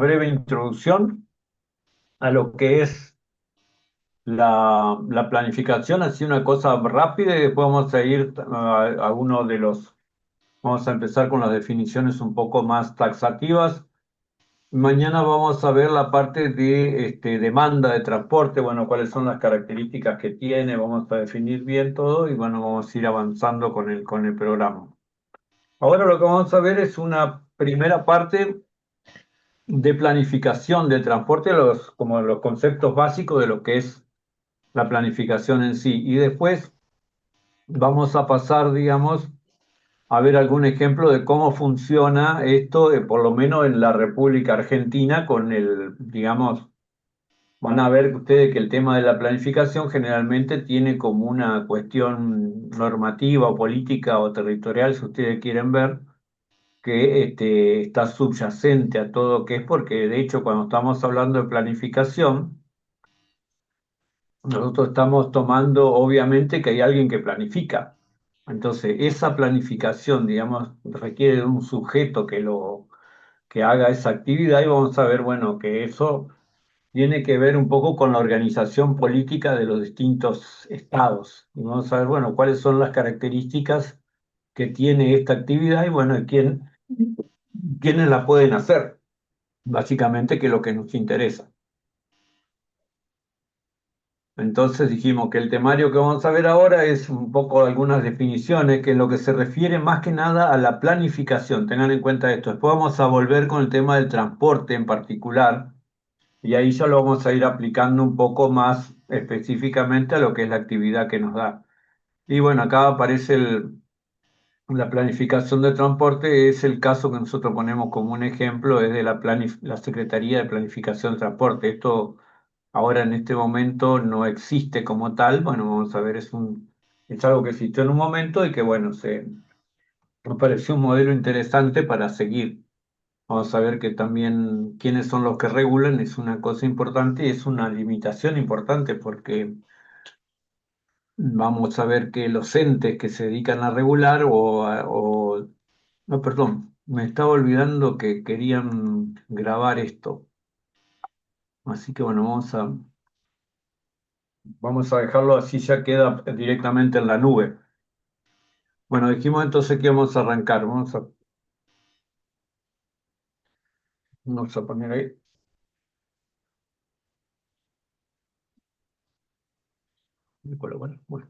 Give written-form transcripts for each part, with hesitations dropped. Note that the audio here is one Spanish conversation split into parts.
Breve introducción a lo que es la planificación, así una cosa rápida y después vamos a ir a uno de los, vamos a empezar con las definiciones un poco más taxativas. Mañana vamos a ver la parte de demanda de transporte, bueno, cuáles son las características que tiene, vamos a definir bien todo y bueno, vamos a ir avanzando con el programa. Ahora lo que vamos a ver es una primera parte de planificación del transporte, como los conceptos básicos de lo que es la planificación en sí. Y después vamos a pasar, digamos, a ver algún ejemplo de cómo funciona esto, por lo menos en la República Argentina, con el, digamos, van a ver ustedes que el tema de la planificación generalmente tiene como una cuestión normativa o política o territorial, si ustedes quieren ver, que está subyacente a todo que es, porque de hecho cuando estamos hablando de planificación, nosotros estamos tomando, obviamente, que hay alguien que planifica. Entonces, esa planificación, digamos, requiere de un sujeto que haga esa actividad y vamos a ver, bueno, que eso tiene que ver un poco con la organización política de los distintos estados. Y vamos a ver, bueno, cuáles son las características que tiene esta actividad y, bueno, quiénes la pueden hacer, básicamente, que es lo que nos interesa. Entonces dijimos que el temario que vamos a ver ahora es un poco algunas definiciones, que en lo que se refiere más que nada a la planificación. Tengan en cuenta esto. Después vamos a volver con el tema del transporte en particular, y ahí ya lo vamos a ir aplicando un poco más específicamente a lo que es la actividad que nos da. Y bueno, acá aparece la planificación de transporte, es el caso que nosotros ponemos como un ejemplo, es de la Secretaría de Planificación de Transporte. Esto ahora en este momento no existe como tal. Bueno, vamos a ver, es algo que existió en un momento y que bueno, nos pareció un modelo interesante para seguir. Vamos a ver que también quiénes son los que regulan es una cosa importante y es una limitación importante porque vamos a ver que los entes que se dedican a regular no, perdón, me estaba olvidando que querían grabar esto. Así que bueno, vamos a dejarlo así, ya queda directamente en la nube. Bueno, dijimos entonces que vamos a arrancar. Vamos a poner ahí. Bueno,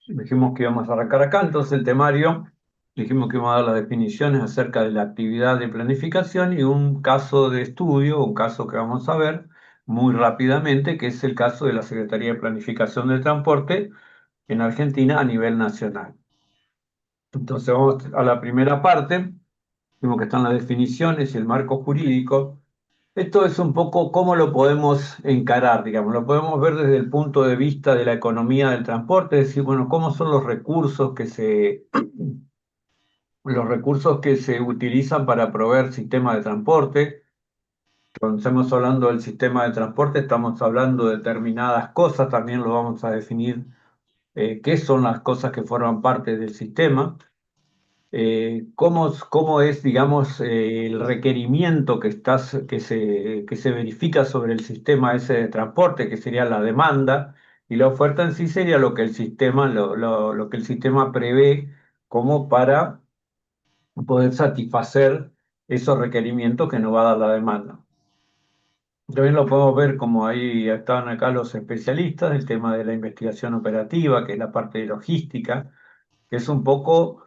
dijimos que íbamos a arrancar acá, entonces el temario, dijimos que íbamos a dar las definiciones acerca de la actividad de planificación y un caso de estudio, un caso que vamos a ver muy rápidamente, que es el caso de la Secretaría de Planificación del Transporte en Argentina a nivel nacional. Entonces vamos a la primera parte, vimos que están las definiciones y el marco jurídico. Esto es un poco cómo lo podemos encarar, digamos, lo podemos ver desde el punto de vista de la economía del transporte, es decir, bueno, cómo son los recursos que se utilizan para proveer sistemas de transporte. Cuando estamos hablando del sistema de transporte, estamos hablando de determinadas cosas, también lo vamos a definir qué son las cosas que forman parte del sistema. Cómo es, digamos, el requerimiento que se verifica sobre el sistema ese de transporte, que sería la demanda, y la oferta en sí sería lo que el sistema, lo que el sistema prevé como para poder satisfacer esos requerimientos que nos va a dar la demanda. También lo podemos ver como ahí estaban acá los especialistas, el tema de la investigación operativa, que es la parte de logística, que es un poco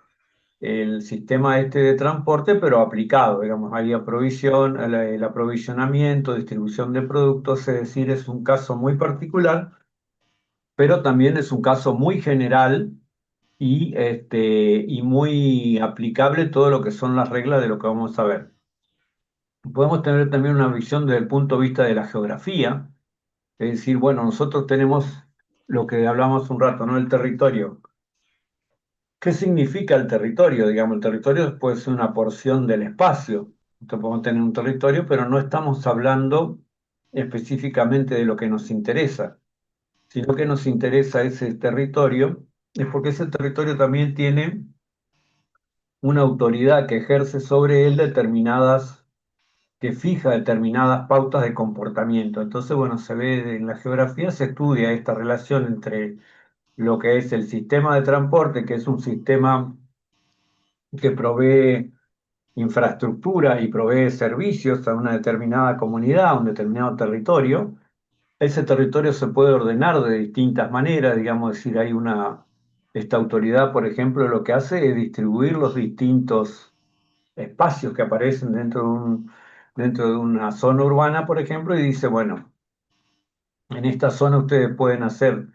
el sistema este de transporte, pero aplicado, digamos, hay el aprovisionamiento, distribución de productos, es decir, es un caso muy particular, pero también es un caso muy general y muy aplicable todo lo que son las reglas de lo que vamos a ver. Podemos tener también una visión desde el punto de vista de la geografía, es decir, bueno, nosotros tenemos lo que hablamos un rato, ¿no? El territorio. ¿Qué significa el territorio? Digamos, el territorio puede ser una porción del espacio. Entonces podemos tener un territorio, pero no estamos hablando específicamente de lo que nos interesa. Si lo que nos interesa ese territorio, es porque ese territorio también tiene una autoridad que ejerce sobre él que fija determinadas pautas de comportamiento. Entonces, bueno, se ve en la geografía, se estudia esta relación entre lo que es el sistema de transporte, que es un sistema que provee infraestructura y provee servicios a una determinada comunidad, a un determinado territorio. Ese territorio se puede ordenar de distintas maneras, digamos, decir, esta autoridad, por ejemplo, lo que hace es distribuir los distintos espacios que aparecen dentro de una zona urbana, por ejemplo, y dice, bueno, en esta zona ustedes pueden hacer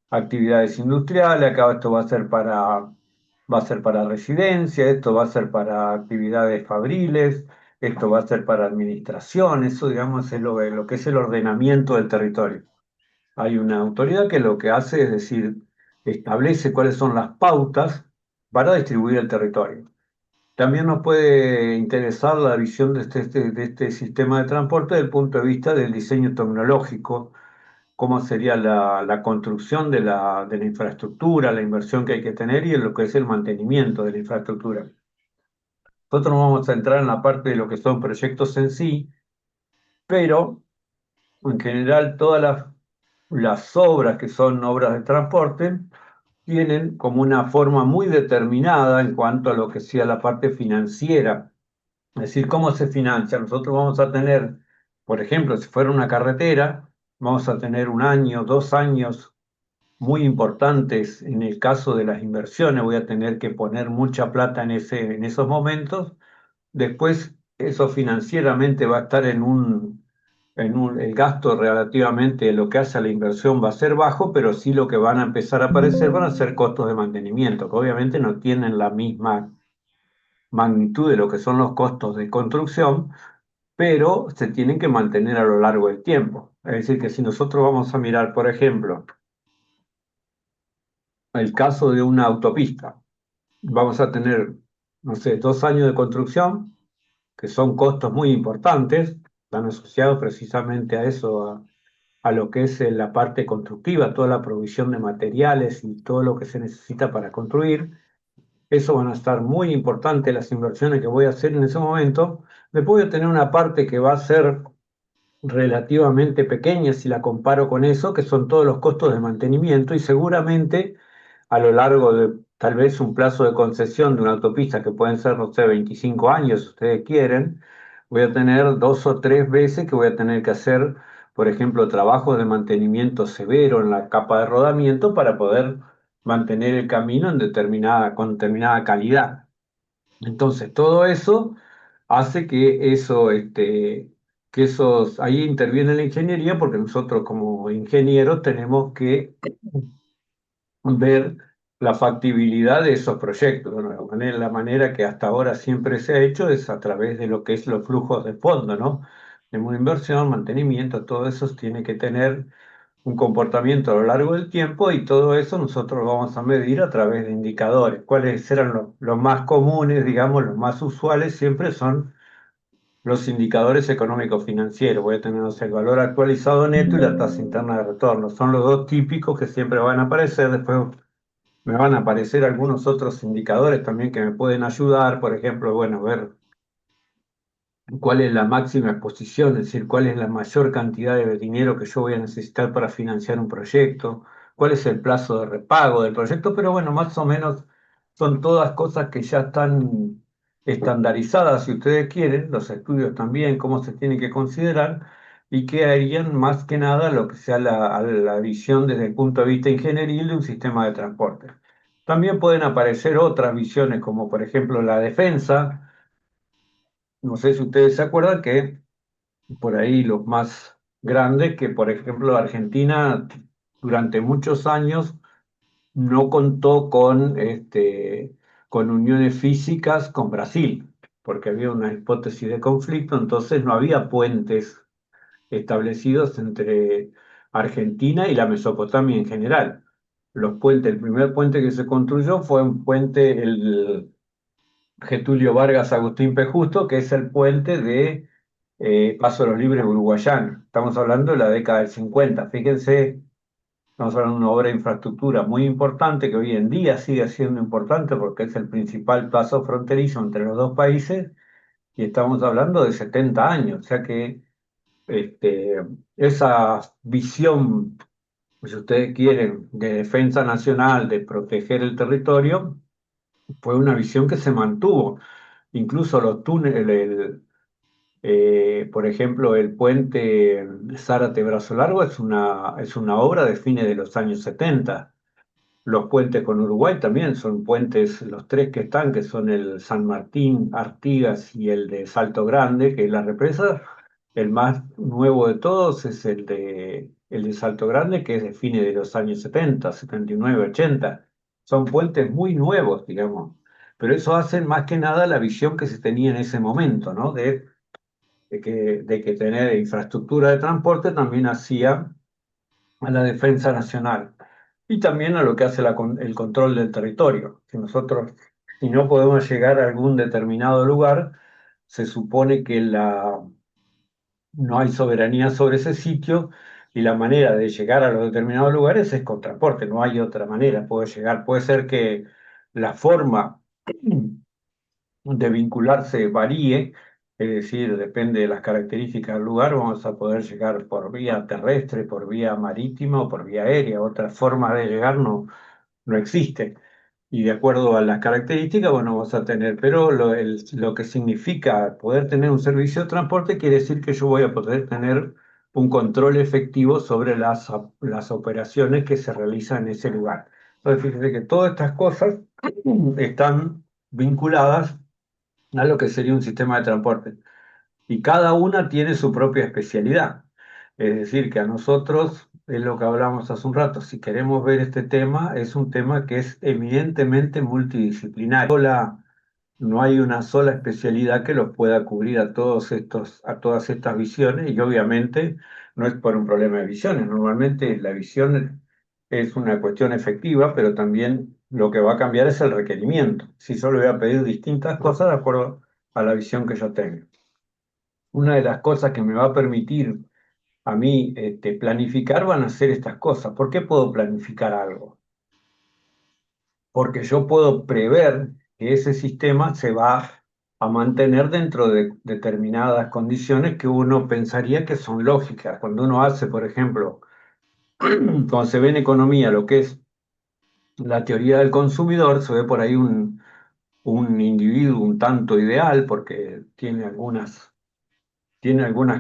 actividades industriales, acá esto va a ser para residencia, esto va a ser para actividades fabriles, esto va a ser para administración, eso digamos es lo que es el ordenamiento del territorio. Hay una autoridad que lo que hace es decir, establece cuáles son las pautas para distribuir el territorio. También nos puede interesar la visión de este sistema de transporte desde el punto de vista del diseño tecnológico, cómo sería la construcción de la infraestructura, la inversión que hay que tener y en lo que es el mantenimiento de la infraestructura. Nosotros nos vamos a entrar en la parte de lo que son proyectos en sí, pero en general todas las obras que son obras de transporte tienen como una forma muy determinada en cuanto a lo que sea la parte financiera. Es decir, ¿cómo se financia? Nosotros vamos a tener, por ejemplo, si fuera una carretera, vamos a tener un año, 2 años muy importantes en el caso de las inversiones. Voy a tener que poner mucha plata en esos momentos. Después, eso financieramente va a estar el gasto relativamente, lo que hace a la inversión va a ser bajo, pero sí lo que van a empezar a aparecer van a ser costos de mantenimiento, que obviamente no tienen la misma magnitud de lo que son los costos de construcción, pero se tienen que mantener a lo largo del tiempo. Es decir, que si nosotros vamos a mirar, por ejemplo, el caso de una autopista, vamos a tener, no sé, 2 años de construcción, que son costos muy importantes, están asociados precisamente a eso, a lo que es la parte constructiva, toda la provisión de materiales y todo lo que se necesita para construir. Eso van a estar muy importantes las inversiones que voy a hacer en ese momento. Después voy a tener una parte que va a ser relativamente pequeña si la comparo con eso, que son todos los costos de mantenimiento y seguramente a lo largo de tal vez un plazo de concesión de una autopista que pueden ser, no sé, 25 años, si ustedes quieren, voy a tener 2 o 3 veces que voy a tener que hacer, por ejemplo, trabajos de mantenimiento severo en la capa de rodamiento para poder mantener el camino con determinada calidad. Entonces, todo eso hace ahí interviene la ingeniería, porque nosotros como ingenieros tenemos que ver la factibilidad de esos proyectos. Bueno, la manera que hasta ahora siempre se ha hecho es a través de lo que es los flujos de fondo, ¿no? Tenemos una inversión, mantenimiento, todo eso tiene que tener un comportamiento a lo largo del tiempo y todo eso nosotros lo vamos a medir a través de indicadores. ¿Cuáles eran los más comunes, digamos, los más usuales? Siempre son los indicadores económicos financieros. Voy a tener, no sé, el valor actualizado neto y la tasa interna de retorno. Son los dos típicos que siempre van a aparecer. Después me van a aparecer algunos otros indicadores también que me pueden ayudar. Por ejemplo, bueno, ver cuál es la máxima exposición, es decir, cuál es la mayor cantidad de dinero que yo voy a necesitar para financiar un proyecto, cuál es el plazo de repago del proyecto, pero bueno, más o menos son todas cosas que ya están estandarizadas, si ustedes quieren, los estudios también, cómo se tiene que considerar, y que harían más que nada lo que sea la visión desde el punto de vista ingenieril de un sistema de transporte. También pueden aparecer otras visiones, como por ejemplo la defensa. No sé si ustedes se acuerdan que por ahí los más grandes, que por ejemplo Argentina durante muchos años no contó con uniones físicas con Brasil, porque había una hipótesis de conflicto, entonces no había puentes establecidos entre Argentina y la Mesopotamia en general. El primer puente que se construyó fue un puente, el Getulio Vargas Agustín P. Justo, que es el puente de Paso de los Libres uruguayano. Estamos hablando de la década del 50. Fíjense Estamos hablando de una obra de infraestructura muy importante que hoy en día sigue siendo importante porque es el principal paso fronterizo entre los dos países y estamos hablando de 70 años. O sea que esa visión, si ustedes quieren, de defensa nacional, de proteger el territorio, fue una visión que se mantuvo. Incluso los túneles, por ejemplo, el puente Zárate-Brazo Largo es una obra de fines de los años 70. Los puentes con Uruguay también son puentes, los tres que están, que son el San Martín, Artigas y el de Salto Grande, que es la represa. El más nuevo de todos es el de Salto Grande, que es de fines de los años 70, 79, 80. Son puentes muy nuevos, digamos. Pero eso hace más que nada la visión que se tenía en ese momento, ¿no? De que tener infraestructura de transporte también hacía a la defensa nacional y también a lo que hace el control del territorio. Si no podemos llegar a algún determinado lugar, se supone que no hay soberanía sobre ese sitio y la manera de llegar a los determinados lugares es con transporte, no hay otra manera. Puede ser que la forma de vincularse varíe, es decir, depende de las características del lugar, vamos a poder llegar por vía terrestre, por vía marítima o por vía aérea. Otra forma de llegar no existe. Y de acuerdo a las características, bueno, vamos a tener, pero lo que significa poder tener un servicio de transporte quiere decir que yo voy a poder tener un control efectivo sobre las operaciones que se realizan en ese lugar. Entonces, fíjense que todas estas cosas están vinculadas a lo que sería un sistema de transporte. Y cada una tiene su propia especialidad. Es decir, que a nosotros, es lo que hablamos hace un rato, si queremos ver este tema, es un tema que es eminentemente multidisciplinario. No hay una sola especialidad que los pueda cubrir a todas estas visiones, y obviamente no es por un problema de visiones. Normalmente la visión es una cuestión efectiva, pero también lo que va a cambiar es el requerimiento. Si yo le voy a pedir distintas cosas de acuerdo a la visión que yo tengo. Una de las cosas que me va a permitir a mí planificar van a ser estas cosas. ¿Por qué puedo planificar algo? Porque yo puedo prever que ese sistema se va a mantener dentro de determinadas condiciones que uno pensaría que son lógicas. Cuando uno hace, por ejemplo, cuando se ve en economía lo que es la teoría del consumidor, se ve por ahí un individuo un tanto ideal porque tiene algunas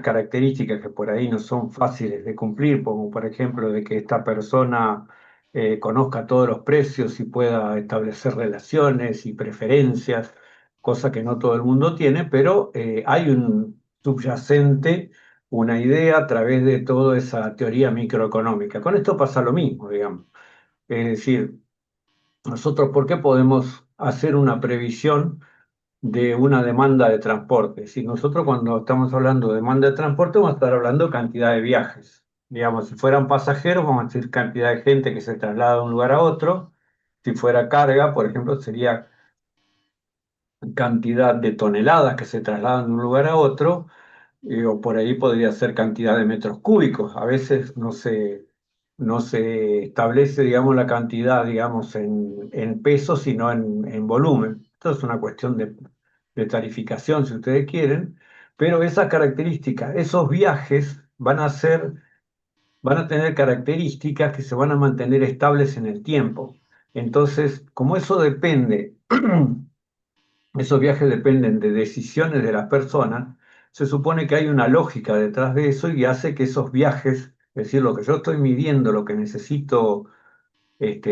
características que por ahí no son fáciles de cumplir, como por ejemplo de que esta persona conozca todos los precios y pueda establecer relaciones y preferencias, cosa que no todo el mundo tiene, pero hay un subyacente, una idea a través de toda esa teoría microeconómica. Con esto pasa lo mismo, digamos. Es decir, nosotros, ¿por qué podemos hacer una previsión de una demanda de transporte? Si nosotros cuando estamos hablando de demanda de transporte vamos a estar hablando de cantidad de viajes. Digamos, si fueran pasajeros vamos a decir cantidad de gente que se traslada de un lugar a otro. Si fuera carga, por ejemplo, sería cantidad de toneladas que se trasladan de un lugar a otro, o por ahí podría ser cantidad de metros cúbicos. A veces no se establece, digamos, la cantidad, digamos, en pesos, sino en volumen. Esto es una cuestión de tarificación, si ustedes quieren, pero esas características, esos viajes van a tener características que se van a mantener estables en el tiempo. Entonces, como eso depende, esos viajes dependen de decisiones de las personas, se supone que hay una lógica detrás de eso y hace que esos viajes, es decir, lo que yo estoy midiendo, lo que necesito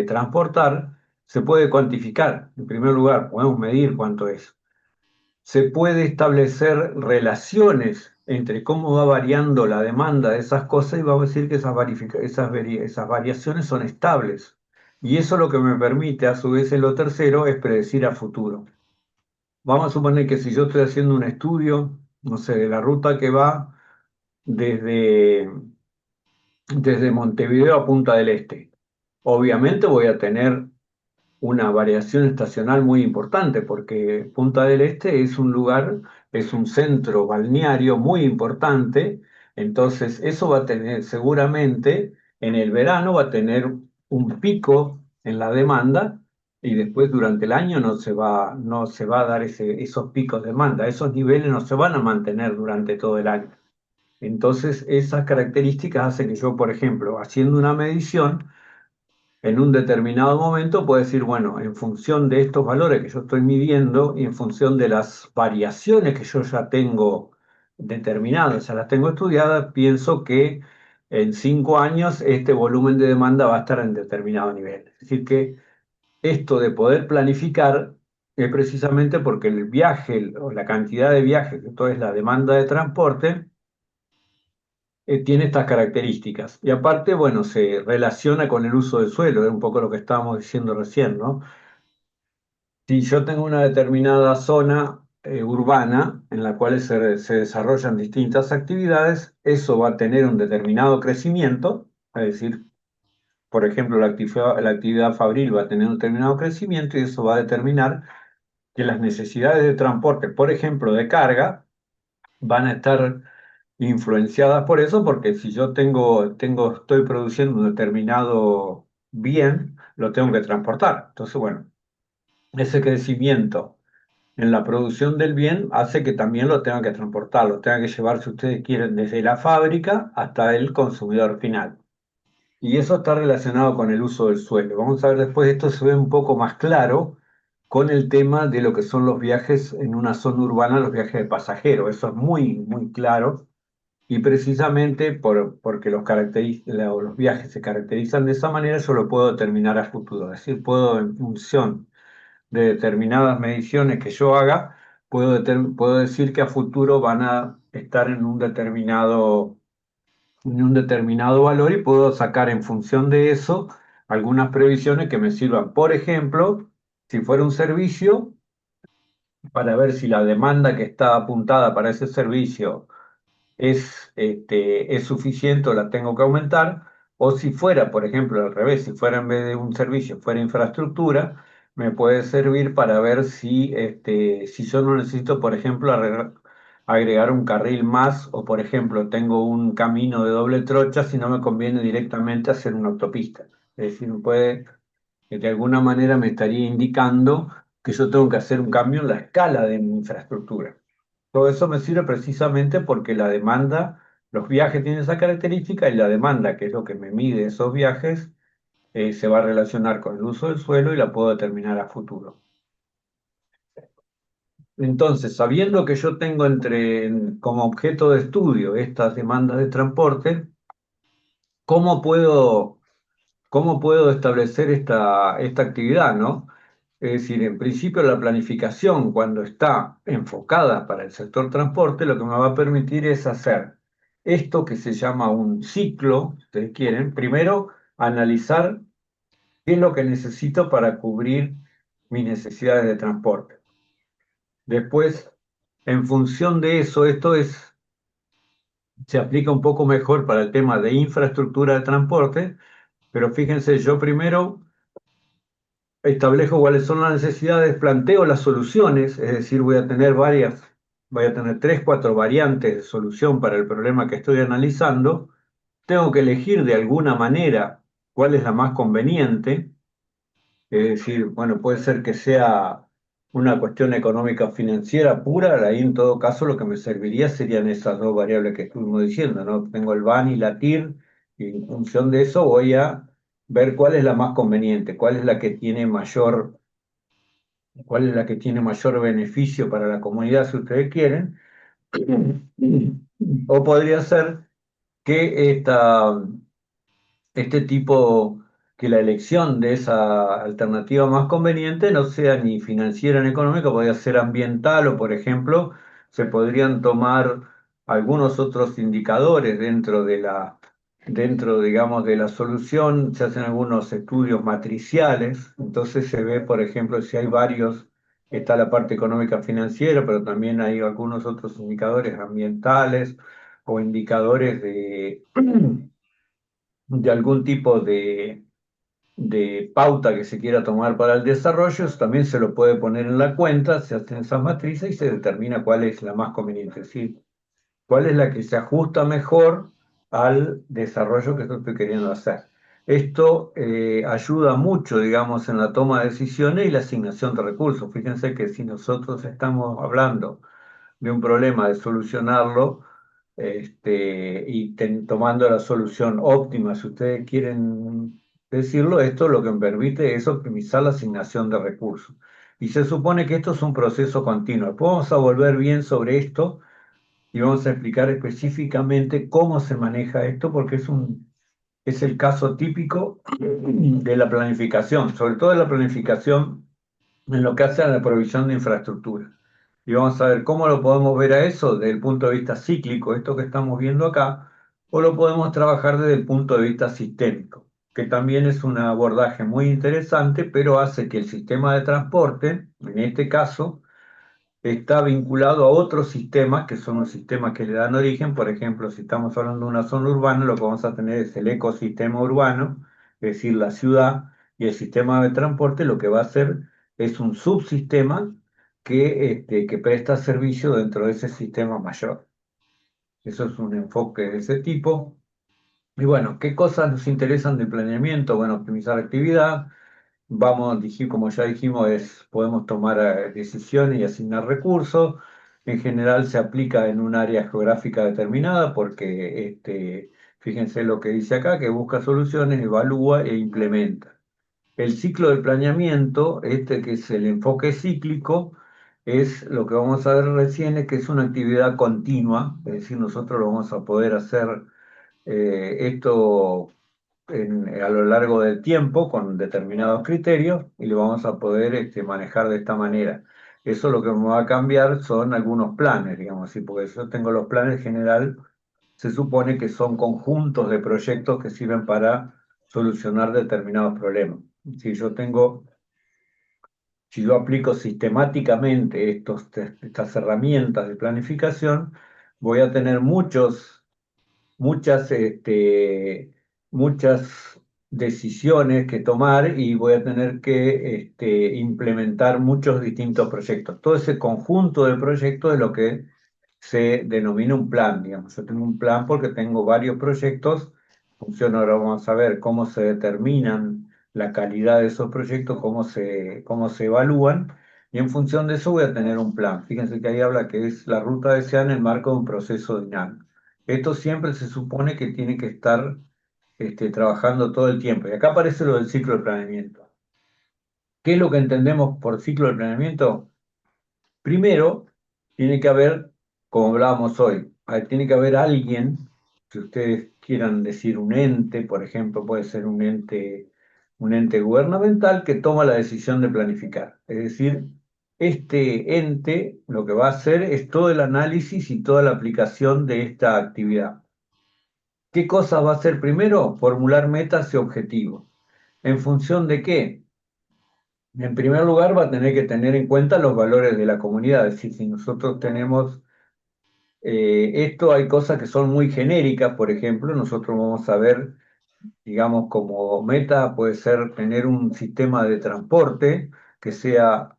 transportar, se puede cuantificar. En primer lugar, podemos medir cuánto es. Se puede establecer relaciones entre cómo va variando la demanda de esas cosas y vamos a decir que esas variaciones son estables. Y eso lo que me permite, a su vez, en lo tercero, es predecir a futuro. Vamos a suponer que si yo estoy haciendo un estudio, no sé, de la ruta que va desde, desde Montevideo a Punta del Este, obviamente voy a tener una variación estacional muy importante porque Punta del Este es un lugar, es un centro balneario muy importante, entonces eso va a tener seguramente en el verano va a tener un pico en la demanda y después durante el año no se va a dar esos picos de demanda. Esos niveles no se van a mantener durante todo el año. Entonces, esas características hacen que yo, por ejemplo, haciendo una medición, en un determinado momento puedo decir, bueno, en función de estos valores que yo estoy midiendo y en función de las variaciones que yo ya tengo determinadas, ya las tengo estudiadas, pienso que en 5 años este volumen de demanda va a estar en determinado nivel. Es decir, que esto de poder planificar es precisamente porque el viaje o la cantidad de viajes, esto es la demanda de transporte, tiene estas características. Y aparte, bueno, se relaciona con el uso del suelo, es un poco lo que estábamos diciendo recién, ¿no? Si yo tengo una determinada zona urbana en la cual se desarrollan distintas actividades, eso va a tener un determinado crecimiento, es decir, por ejemplo, la actividad fabril va a tener un determinado crecimiento y eso va a determinar que las necesidades de transporte, por ejemplo, de carga, van a estar influenciadas por eso, porque si yo estoy produciendo un determinado bien, lo tengo que transportar. Entonces, bueno, ese crecimiento en la producción del bien hace que también lo tengan que transportar, lo tengan que llevar, si ustedes quieren, desde la fábrica hasta el consumidor final. Y eso está relacionado con el uso del suelo. Vamos a ver después, esto se ve un poco más claro con el tema de lo que son los viajes en una zona urbana, los viajes de pasajeros. Eso es muy, muy claro y precisamente porque los viajes se caracterizan de esa manera, yo lo puedo determinar a futuro. Es decir, puedo, en función de determinadas mediciones que yo haga, puedo decir que a futuro van a estar en un determinado valor y puedo sacar en función de eso algunas previsiones que me sirvan. Por ejemplo, si fuera un servicio, para ver si la demanda que está apuntada para ese servicio es suficiente o la tengo que aumentar, o si fuera, por ejemplo, al revés, si fuera en vez de un servicio, fuera infraestructura, me puede servir para ver si yo no necesito, por ejemplo, agregar un carril más, o por ejemplo, tengo un camino de doble trocha, si no me conviene directamente hacer una autopista. Es decir, que de alguna manera me estaría indicando que yo tengo que hacer un cambio en la escala de mi infraestructura. Todo eso me sirve precisamente porque la demanda, los viajes tienen esa característica y la demanda, que es lo que me mide esos viajes, se va a relacionar con el uso del suelo y la puedo determinar a futuro. Entonces, sabiendo que yo tengo como objeto de estudio estas demandas de transporte, ¿cómo puedo ¿cómo puedo establecer esta actividad, no? Es decir, en principio la planificación, cuando está enfocada para el sector transporte, lo que me va a permitir es hacer esto que se llama un ciclo, si ustedes quieren. Primero, analizar qué es lo que necesito para cubrir mis necesidades de transporte. Después, en función de eso, se aplica un poco mejor para el tema de infraestructura de transporte, pero fíjense, yo primero establezco cuáles son las necesidades, planteo las soluciones, es decir, voy a tener tres, cuatro variantes de solución para el problema que estoy analizando. Tengo que elegir de alguna manera cuál es la más conveniente, es decir, bueno, puede ser que sea una cuestión económica o financiera pura, ahí en todo caso lo que me serviría serían esas dos variables que estuvimos diciendo, ¿no? Tengo el BAN y la TIR, y en función de eso voy a ver cuál es la más conveniente, cuál es la que tiene mayor beneficio para la comunidad, si ustedes quieren. O podría ser que este tipo, que la elección de esa alternativa más conveniente no sea ni financiera ni económica, podría ser ambiental o, por ejemplo, se podrían tomar algunos otros indicadores dentro, digamos, de la solución, se hacen algunos estudios matriciales, entonces se ve, por ejemplo, si hay varios, está la parte económica financiera, pero también hay algunos otros indicadores ambientales o indicadores de algún tipo de pauta que se quiera tomar para el desarrollo, eso también se lo puede poner en la cuenta, se hacen esas matrices y se determina cuál es la más conveniente, es decir, cuál es la que se ajusta mejor al desarrollo que yo estoy queriendo hacer. Esto ayuda mucho, digamos, en la toma de decisiones y la asignación de recursos. Fíjense que si nosotros estamos hablando de un problema, de solucionarlo, y tomando la solución óptima, si ustedes quieren decirlo, esto lo que me permite es optimizar la asignación de recursos. Y se supone que esto es un proceso continuo. Después vamos a volver bien sobre esto y vamos a explicar específicamente cómo se maneja esto, porque es el caso típico de la planificación, sobre todo de la planificación en lo que hace a la provisión de infraestructura. Y vamos a ver cómo lo podemos ver a eso desde el punto de vista cíclico, esto que estamos viendo acá, o lo podemos trabajar desde el punto de vista sistémico, que también es un abordaje muy interesante, pero hace que el sistema de transporte, en este caso, está vinculado a otros sistemas que son los sistemas que le dan origen. Por ejemplo, si estamos hablando de una zona urbana, lo que vamos a tener es el ecosistema urbano, es decir, la ciudad, y el sistema de transporte lo que va a hacer es un subsistema que presta servicio dentro de ese sistema mayor. Eso es un enfoque de ese tipo. Y bueno, ¿qué cosas nos interesan del planeamiento? Bueno, optimizar actividad. Vamos, como ya dijimos, podemos tomar decisiones y asignar recursos. En general se aplica en un área geográfica determinada porque, fíjense lo que dice acá, que busca soluciones, evalúa e implementa. El ciclo del planeamiento, que es el enfoque cíclico, es lo que vamos a ver recién, es que es una actividad continua, es decir, nosotros lo vamos a poder hacer esto a lo largo del tiempo con determinados criterios y lo vamos a poder manejar de esta manera. Eso lo que me va a cambiar son algunos planes, digamos así, porque yo tengo los planes general, se supone que son conjuntos de proyectos que sirven para solucionar determinados problemas. Si yo tengo, si yo aplico sistemáticamente estas herramientas de planificación, voy a tener muchas, muchas decisiones que tomar y voy a tener que implementar muchos distintos proyectos. Todo ese conjunto de proyectos es lo que se denomina un plan, digamos. Yo tengo un plan porque tengo varios proyectos. Funciona, ahora vamos a ver cómo se determinan la calidad de esos proyectos, cómo se evalúan. Y en función de eso voy a tener un plan. Fíjense que ahí habla que es la ruta deseada en el marco de un proceso dinámico. Esto siempre se supone que tiene que estar trabajando todo el tiempo. Y acá aparece lo del ciclo de planeamiento. ¿Qué es lo que entendemos por ciclo de planeamiento? Primero, tiene que haber, como hablábamos hoy, tiene que haber alguien, si ustedes quieran decir un ente, por ejemplo, puede ser un ente gubernamental que toma la decisión de planificar. Es decir, este ente lo que va a hacer es todo el análisis y toda la aplicación de esta actividad. ¿Qué cosas va a hacer primero? Formular metas y objetivos. ¿En función de qué? En primer lugar, va a tener que tener en cuenta los valores de la comunidad. Es decir, si nosotros tenemos esto, hay cosas que son muy genéricas. Por ejemplo, nosotros vamos a ver, digamos, como meta puede ser tener un sistema de transporte que sea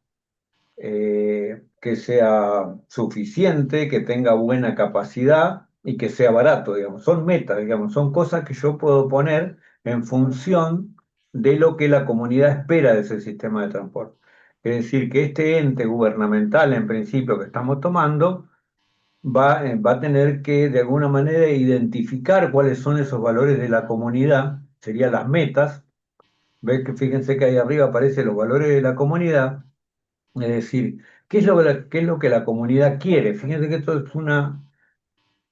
suficiente, que tenga buena capacidad y que sea barato, digamos. Son metas, digamos, son cosas que yo puedo poner en función de lo que la comunidad espera de ese sistema de transporte. Es decir, que este ente gubernamental, en principio, que estamos tomando, va a tener que, de alguna manera, identificar cuáles son esos valores de la comunidad, serían las metas. ¿Ves que fíjense que ahí arriba aparecen los valores de la comunidad? Es decir, qué es lo que la comunidad quiere? Fíjense que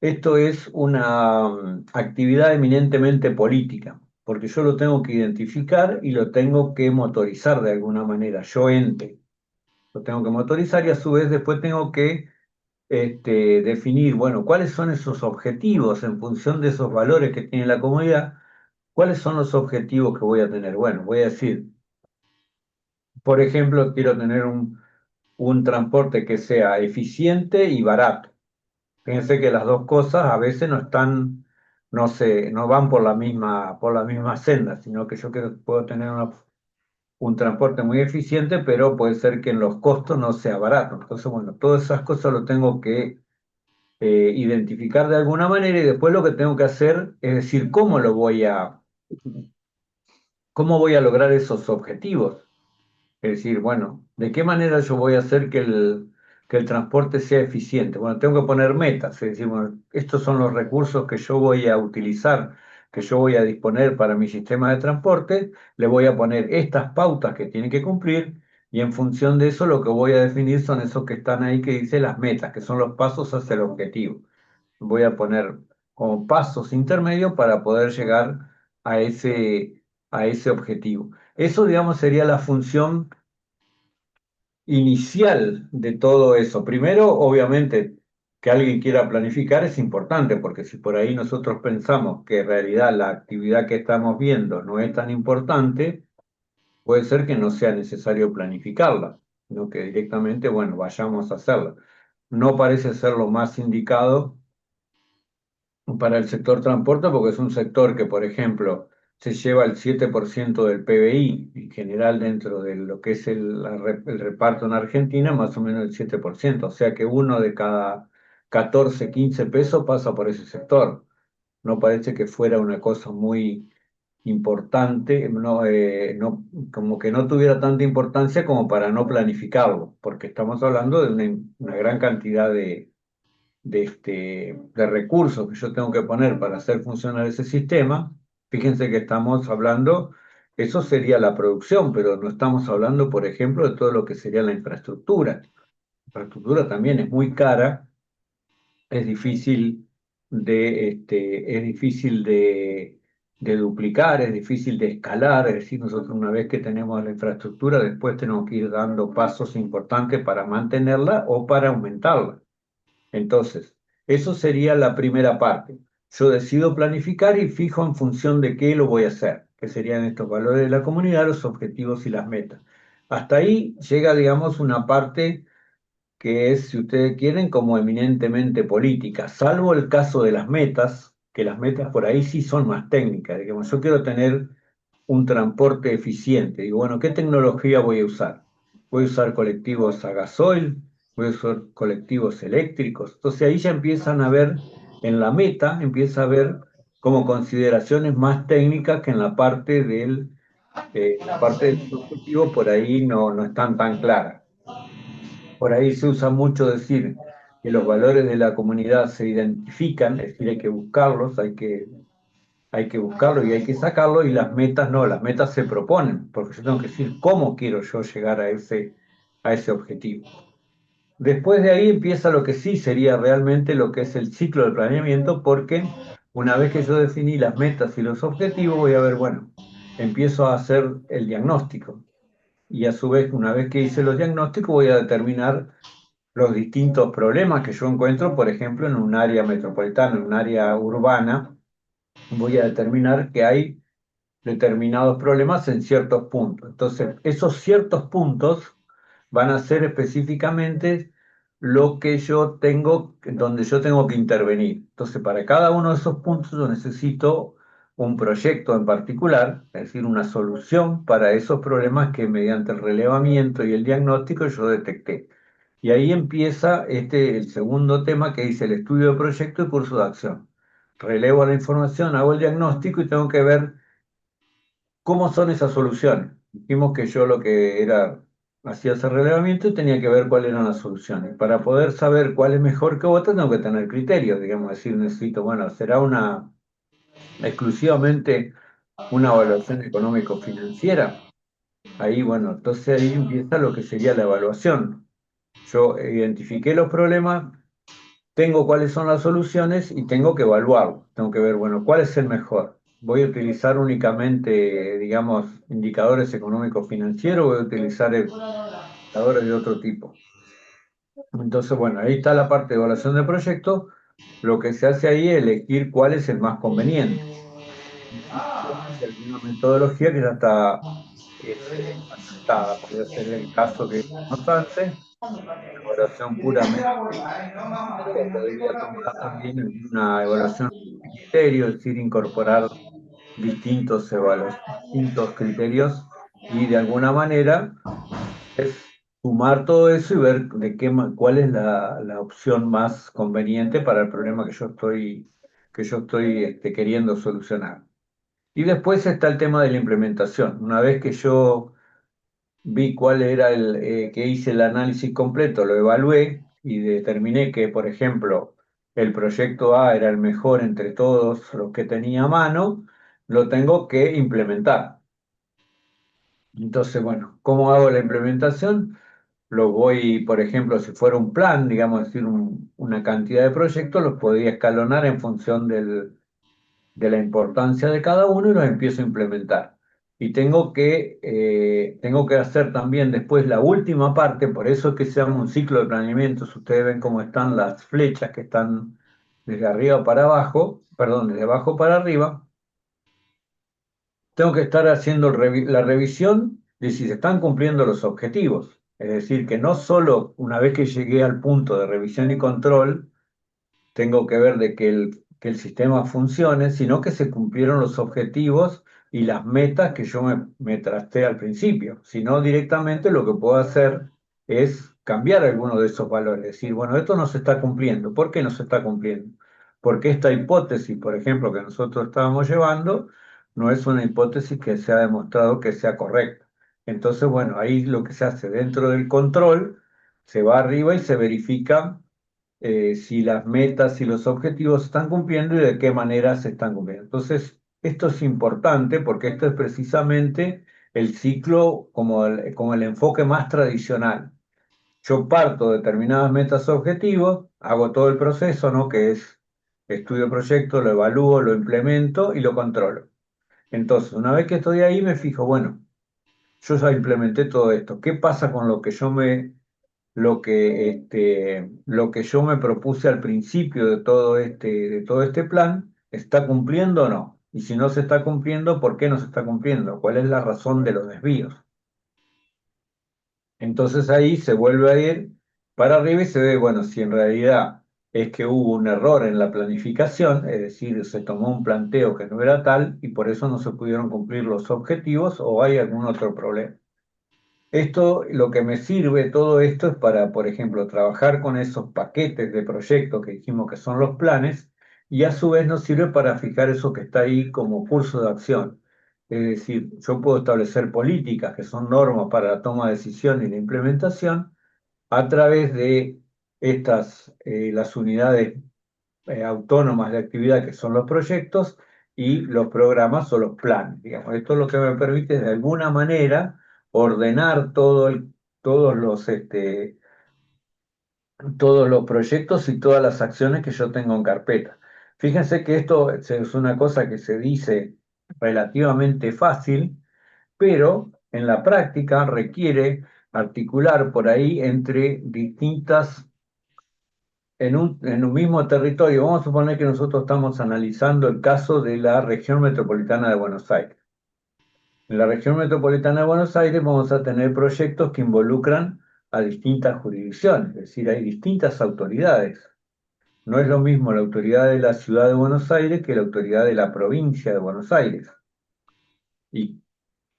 esto es una actividad eminentemente política, porque yo lo tengo que identificar y lo tengo que motorizar de alguna manera, yo ente. Lo tengo que motorizar y a su vez después tengo que definir, bueno, cuáles son esos objetivos en función de esos valores que tiene la comunidad, cuáles son los objetivos que voy a tener. Bueno, voy a decir, por ejemplo, quiero tener un transporte que sea eficiente y barato. Fíjense que las dos cosas a veces no están, no van por la misma senda, sino que puedo tener un transporte muy eficiente, pero puede ser que en los costos no sea barato. Entonces, bueno, todas esas cosas lo tengo que identificar de alguna manera y después lo que tengo que hacer es decir, cómo voy a lograr esos objetivos. Es decir, bueno, ¿de qué manera yo voy a hacer que el transporte sea eficiente? Bueno, tengo que poner metas, es decir, bueno, estos son los recursos que yo voy a utilizar, que yo voy a disponer para mi sistema de transporte, le voy a poner estas pautas que tiene que cumplir y en función de eso lo que voy a definir son esos que están ahí que dice las metas, que son los pasos hacia el objetivo. Voy a poner como pasos intermedios para poder llegar a a ese objetivo. Eso, digamos, sería la función inicial de todo eso. Primero, obviamente, que alguien quiera planificar es importante, porque si por ahí nosotros pensamos que en realidad la actividad que estamos viendo no es tan importante, puede ser que no sea necesario planificarla, sino que directamente, bueno, vayamos a hacerla. No parece ser lo más indicado para el sector transporte, porque es un sector que, por ejemplo, se lleva el 7% del PBI, en general dentro de lo que es el reparto en Argentina, más o menos el 7%, o sea que uno de cada 14 15 pesos pasa por ese sector. No parece que fuera una cosa muy importante, no, como que no tuviera tanta importancia como para no planificarlo, porque estamos hablando de una gran cantidad de recursos que yo tengo que poner para hacer funcionar ese sistema, fíjense que estamos hablando, eso sería la producción, pero no estamos hablando, por ejemplo, de todo lo que sería la infraestructura. La infraestructura también es muy cara, es difícil es difícil de duplicar, es difícil de escalar, es decir, nosotros una vez que tenemos la infraestructura, después tenemos que ir dando pasos importantes para mantenerla o para aumentarla. Entonces, eso sería la primera parte. Yo decido planificar y fijo en función de qué lo voy a hacer, que serían estos valores de la comunidad, los objetivos y las metas. Hasta ahí llega, digamos, una parte que es, si ustedes quieren, como eminentemente política, salvo el caso de las metas, que las metas por ahí sí son más técnicas. Digamos, yo quiero tener un transporte eficiente. Digo, bueno, ¿qué tecnología voy a usar? Voy a usar colectivos a gasoil, voy a usar colectivos eléctricos. Entonces ahí ya empiezan a ver, en la meta, empieza a ver como consideraciones más técnicas que en la parte del objetivo por ahí no están tan claras. Por ahí se usa mucho decir que los valores de la comunidad se identifican, es decir, hay que buscarlos, hay que buscarlo y hay que sacarlo, y las metas no, las metas se proponen, porque yo tengo que decir cómo quiero yo llegar a ese objetivo. Después de ahí empieza lo que sí sería realmente lo que es el ciclo del planeamiento, porque una vez que yo definí las metas y los objetivos, voy a ver, bueno, empiezo a hacer el diagnóstico. Y a su vez, una vez que hice los diagnósticos, voy a determinar los distintos problemas que yo encuentro, por ejemplo, en un área metropolitana, en un área urbana, voy a determinar que hay determinados problemas en ciertos puntos. Entonces, esos ciertos puntos van a ser específicamente lo que yo tengo, donde yo tengo que intervenir. Entonces, para cada uno de esos puntos yo necesito un proyecto en particular, es decir, una solución para esos problemas que mediante el relevamiento y el diagnóstico yo detecté. Y ahí empieza el segundo tema que dice el estudio de proyecto y curso de acción. Relevo la información, hago el diagnóstico y tengo que ver ¿cómo son esas soluciones? Dijimos que yo lo que era, hacía ese relevamiento y tenía que ver cuáles eran las soluciones. Para poder saber cuál es mejor que otra, tengo que tener criterios, digamos, decir, necesito, bueno, será exclusivamente una evaluación económico-financiera. Ahí, bueno, entonces ahí empieza lo que sería la evaluación. Yo identifiqué los problemas, tengo cuáles son las soluciones y tengo que evaluarlo. Tengo que ver, bueno, cuál es el mejor. ¿Voy a utilizar únicamente, digamos, indicadores económicos financieros o voy a utilizar indicadores de otro tipo? Entonces, bueno, ahí está la parte de evaluación de proyecto. Lo que se hace ahí es elegir cuál es el más conveniente. Hay alguna metodología que ya está aceptada. Puede ser el caso que vimos antes, evaluación puramente o podría tomar también una evaluación de criterio, es decir, incorporar distintos criterios y de alguna manera es sumar todo eso y ver de cuál es la opción más conveniente para el problema que yo estoy queriendo solucionar. Y después está el tema de la implementación. Una vez que yo vi cuál era que hice el análisis completo, lo evalué y determiné que, por ejemplo, el proyecto A era el mejor entre todos los que tenía a mano, lo tengo que implementar. Entonces, bueno, ¿cómo hago la implementación? Lo voy, por ejemplo, si fuera un plan, digamos, decir, una cantidad de proyectos, los podría escalonar en función de la importancia de cada uno y los empiezo a implementar. Y tengo que hacer también después la última parte, por eso es que se llama un ciclo de planeamiento. Si ustedes ven cómo están las flechas que están desde arriba para abajo, perdón, desde abajo para arriba, tengo que estar haciendo la revisión de si se están cumpliendo los objetivos. Es decir, que no solo una vez que llegué al punto de revisión y control, tengo que ver de que el sistema funcione, sino que se cumplieron los objetivos y las metas que yo me tracé al principio. Si no, directamente lo que puedo hacer es cambiar alguno de esos valores. Decir, bueno, esto no se está cumpliendo. ¿Por qué no se está cumpliendo? Porque esta hipótesis, por ejemplo, que nosotros estábamos llevando, no es una hipótesis que se ha demostrado que sea correcta. Entonces, bueno, ahí lo que se hace dentro del control, se va arriba y se verifica si las metas y los objetivos se están cumpliendo y de qué manera se están cumpliendo. Entonces, esto es importante porque esto es precisamente el ciclo como el enfoque más tradicional. Yo parto de determinadas metas objetivos, hago todo el proceso, ¿no? Que es estudio el proyecto, lo evalúo, lo implemento y lo controlo. Entonces, una vez que estoy ahí, me fijo, bueno, yo ya implementé todo esto. ¿Qué pasa con lo que yo me propuse al principio de todo este plan, ¿está cumpliendo o no? Y si no se está cumpliendo, ¿por qué no se está cumpliendo? ¿Cuál es la razón de los desvíos? Entonces ahí se vuelve a ir para arriba y se ve, bueno, si en realidad es que hubo un error en la planificación, es decir, se tomó un planteo que no era tal y por eso no se pudieron cumplir los objetivos o hay algún otro problema. Esto, lo que me sirve todo esto es para, por ejemplo, trabajar con esos paquetes de proyectos que dijimos que son los planes y a su vez nos sirve para fijar eso que está ahí como curso de acción. Es decir, yo puedo establecer políticas que son normas para la toma de decisión y la implementación a través de las unidades autónomas de actividad que son los proyectos y los programas o los planes. Digamos, esto es lo que me permite de alguna manera ordenar todos los proyectos y todas las acciones que yo tengo en carpeta. Fíjense que esto es una cosa que se dice relativamente fácil, pero en la práctica requiere articular por ahí entre en un mismo territorio. Vamos a suponer que nosotros estamos analizando el caso de la región metropolitana de Buenos Aires. En la región metropolitana de Buenos Aires vamos a tener proyectos que involucran a distintas jurisdicciones, es decir, hay distintas autoridades. No es lo mismo la autoridad de la ciudad de Buenos Aires que la autoridad de la provincia de Buenos Aires. Y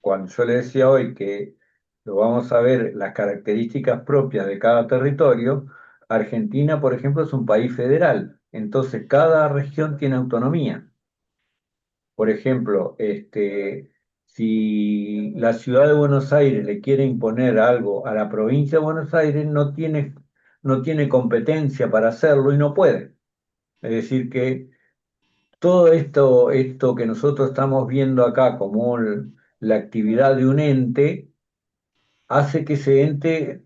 cuando yo le decía hoy que lo vamos a ver las características propias de cada territorio, Argentina, por ejemplo, es un país federal, entonces cada región tiene autonomía. Por ejemplo, si la ciudad de Buenos Aires le quiere imponer algo a la provincia de Buenos Aires, no tiene competencia para hacerlo y no puede. Es decir, que todo esto que nosotros estamos viendo acá como la actividad de un ente, hace que ese ente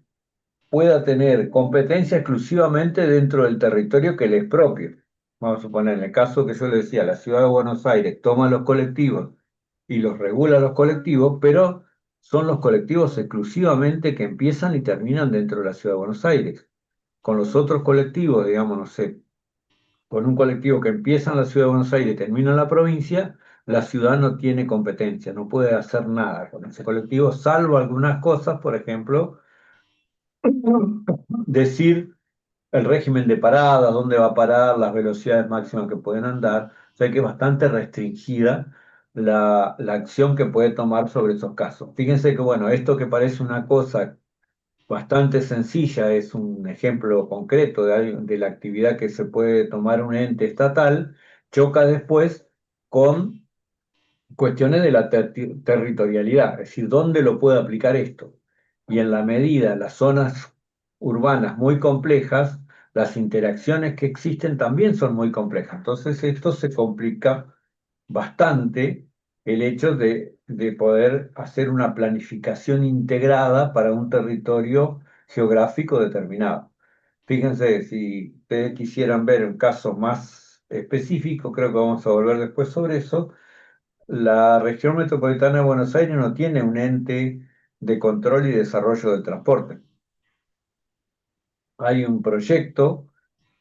pueda tener competencia exclusivamente dentro del territorio que le es propio. Vamos a suponer, en el caso que yo le decía, la ciudad de Buenos Aires toma los colectivos y los regula los colectivos, pero son los colectivos exclusivamente que empiezan y terminan dentro de la ciudad de Buenos Aires. Con los otros colectivos, digamos, no sé, con un colectivo que empieza en la ciudad de Buenos Aires y termina en la provincia, la ciudad no tiene competencia, no puede hacer nada con ese colectivo, salvo algunas cosas, por ejemplo, decir el régimen de paradas, dónde va a parar, las velocidades máximas que pueden andar, o sea que es bastante restringida la acción que puede tomar sobre esos casos. Fíjense que, bueno, esto que parece una cosa bastante sencilla, es un ejemplo concreto de la actividad que se puede tomar un ente estatal, choca después con cuestiones de la territorialidad, es decir, ¿dónde lo puede aplicar esto? Y en la medida, las zonas urbanas muy complejas, las interacciones que existen también son muy complejas. Entonces, esto se complica bastante el hecho de poder hacer una planificación integrada para un territorio geográfico determinado. Fíjense, si ustedes quisieran ver un caso más específico, creo que vamos a volver después sobre eso. La región metropolitana de Buenos Aires no tiene un ente de control y desarrollo del transporte. Hay un proyecto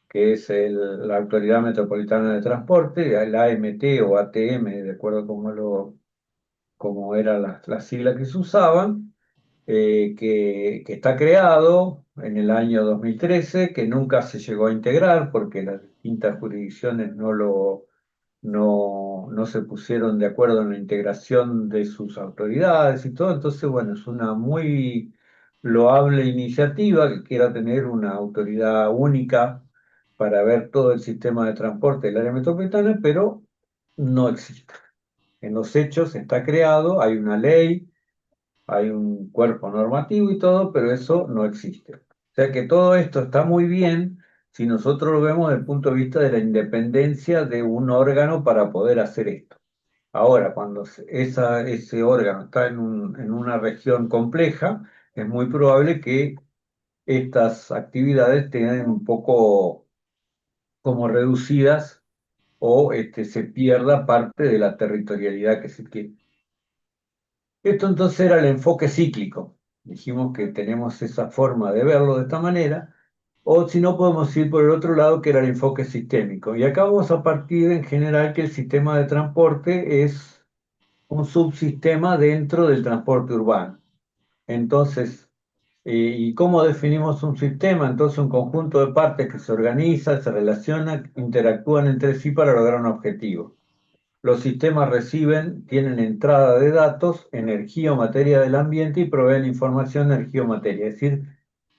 que es la Autoridad Metropolitana de Transporte, el AMT o ATM, de acuerdo a cómo eran las siglas que se usaban, que está creado en el año 2013, que nunca se llegó a integrar porque las distintas jurisdicciones no se pusieron de acuerdo en la integración de sus autoridades y todo. Entonces, bueno, es una muy loable iniciativa que quiera tener una autoridad única para ver todo el sistema de transporte del área metropolitana, pero no existe. En los hechos está creado, hay una ley, hay un cuerpo normativo y todo, pero eso no existe. O sea que todo esto está muy bien si nosotros lo vemos desde el punto de vista de la independencia de un órgano para poder hacer esto. Ahora, cuando ese órgano está en una región compleja, es muy probable que estas actividades tengan un poco como reducidas o se pierda parte de la territorialidad que se quiere. Esto entonces era el enfoque cíclico. Dijimos que tenemos esa forma de verlo de esta manera, o si no podemos ir por el otro lado, que era el enfoque sistémico. Y acá vamos a partir en general que el sistema de transporte es un subsistema dentro del transporte urbano. Entonces, ¿y cómo definimos un sistema? Entonces, un conjunto de partes que se organizan, se relacionan, interactúan entre sí para lograr un objetivo. Los sistemas reciben, tienen entrada de datos, energía o materia del ambiente y proveen información, energía o materia. Es decir,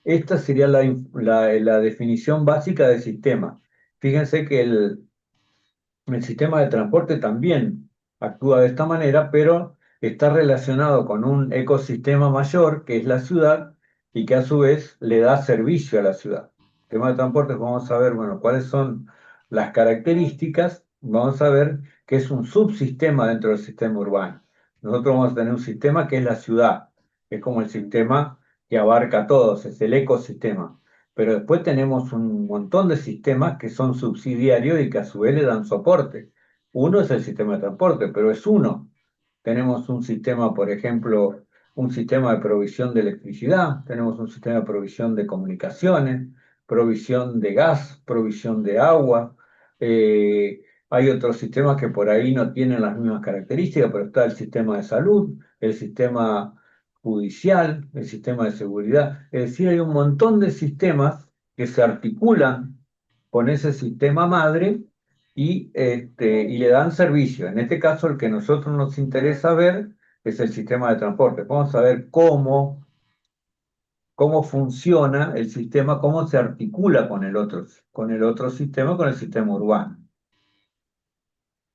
esta sería la definición básica del sistema. Fíjense que el sistema de transporte también actúa de esta manera, pero está relacionado con un ecosistema mayor, que es la ciudad, y que a su vez le da servicio a la ciudad. El tema de transporte, vamos a ver, bueno, cuáles son las características, vamos a ver que es un subsistema dentro del sistema urbano. Nosotros vamos a tener un sistema que es la ciudad, es como el sistema que abarca a todos, es el ecosistema. Pero después tenemos un montón de sistemas que son subsidiarios y que a su vez le dan soporte. Uno es el sistema de transporte, pero es uno. Tenemos un sistema, por ejemplo, un sistema de provisión de electricidad, tenemos un sistema de provisión de comunicaciones, provisión de gas, provisión de agua. Hay otros sistemas que por ahí no tienen las mismas características, pero está el sistema de salud, el sistema judicial, el sistema de seguridad. Es decir, hay un montón de sistemas que se articulan con ese sistema madre y le dan servicio. En este caso, el que a nosotros nos interesa ver es el sistema de transporte. Vamos a ver cómo funciona el sistema, cómo se articula con el otro sistema, con el sistema urbano.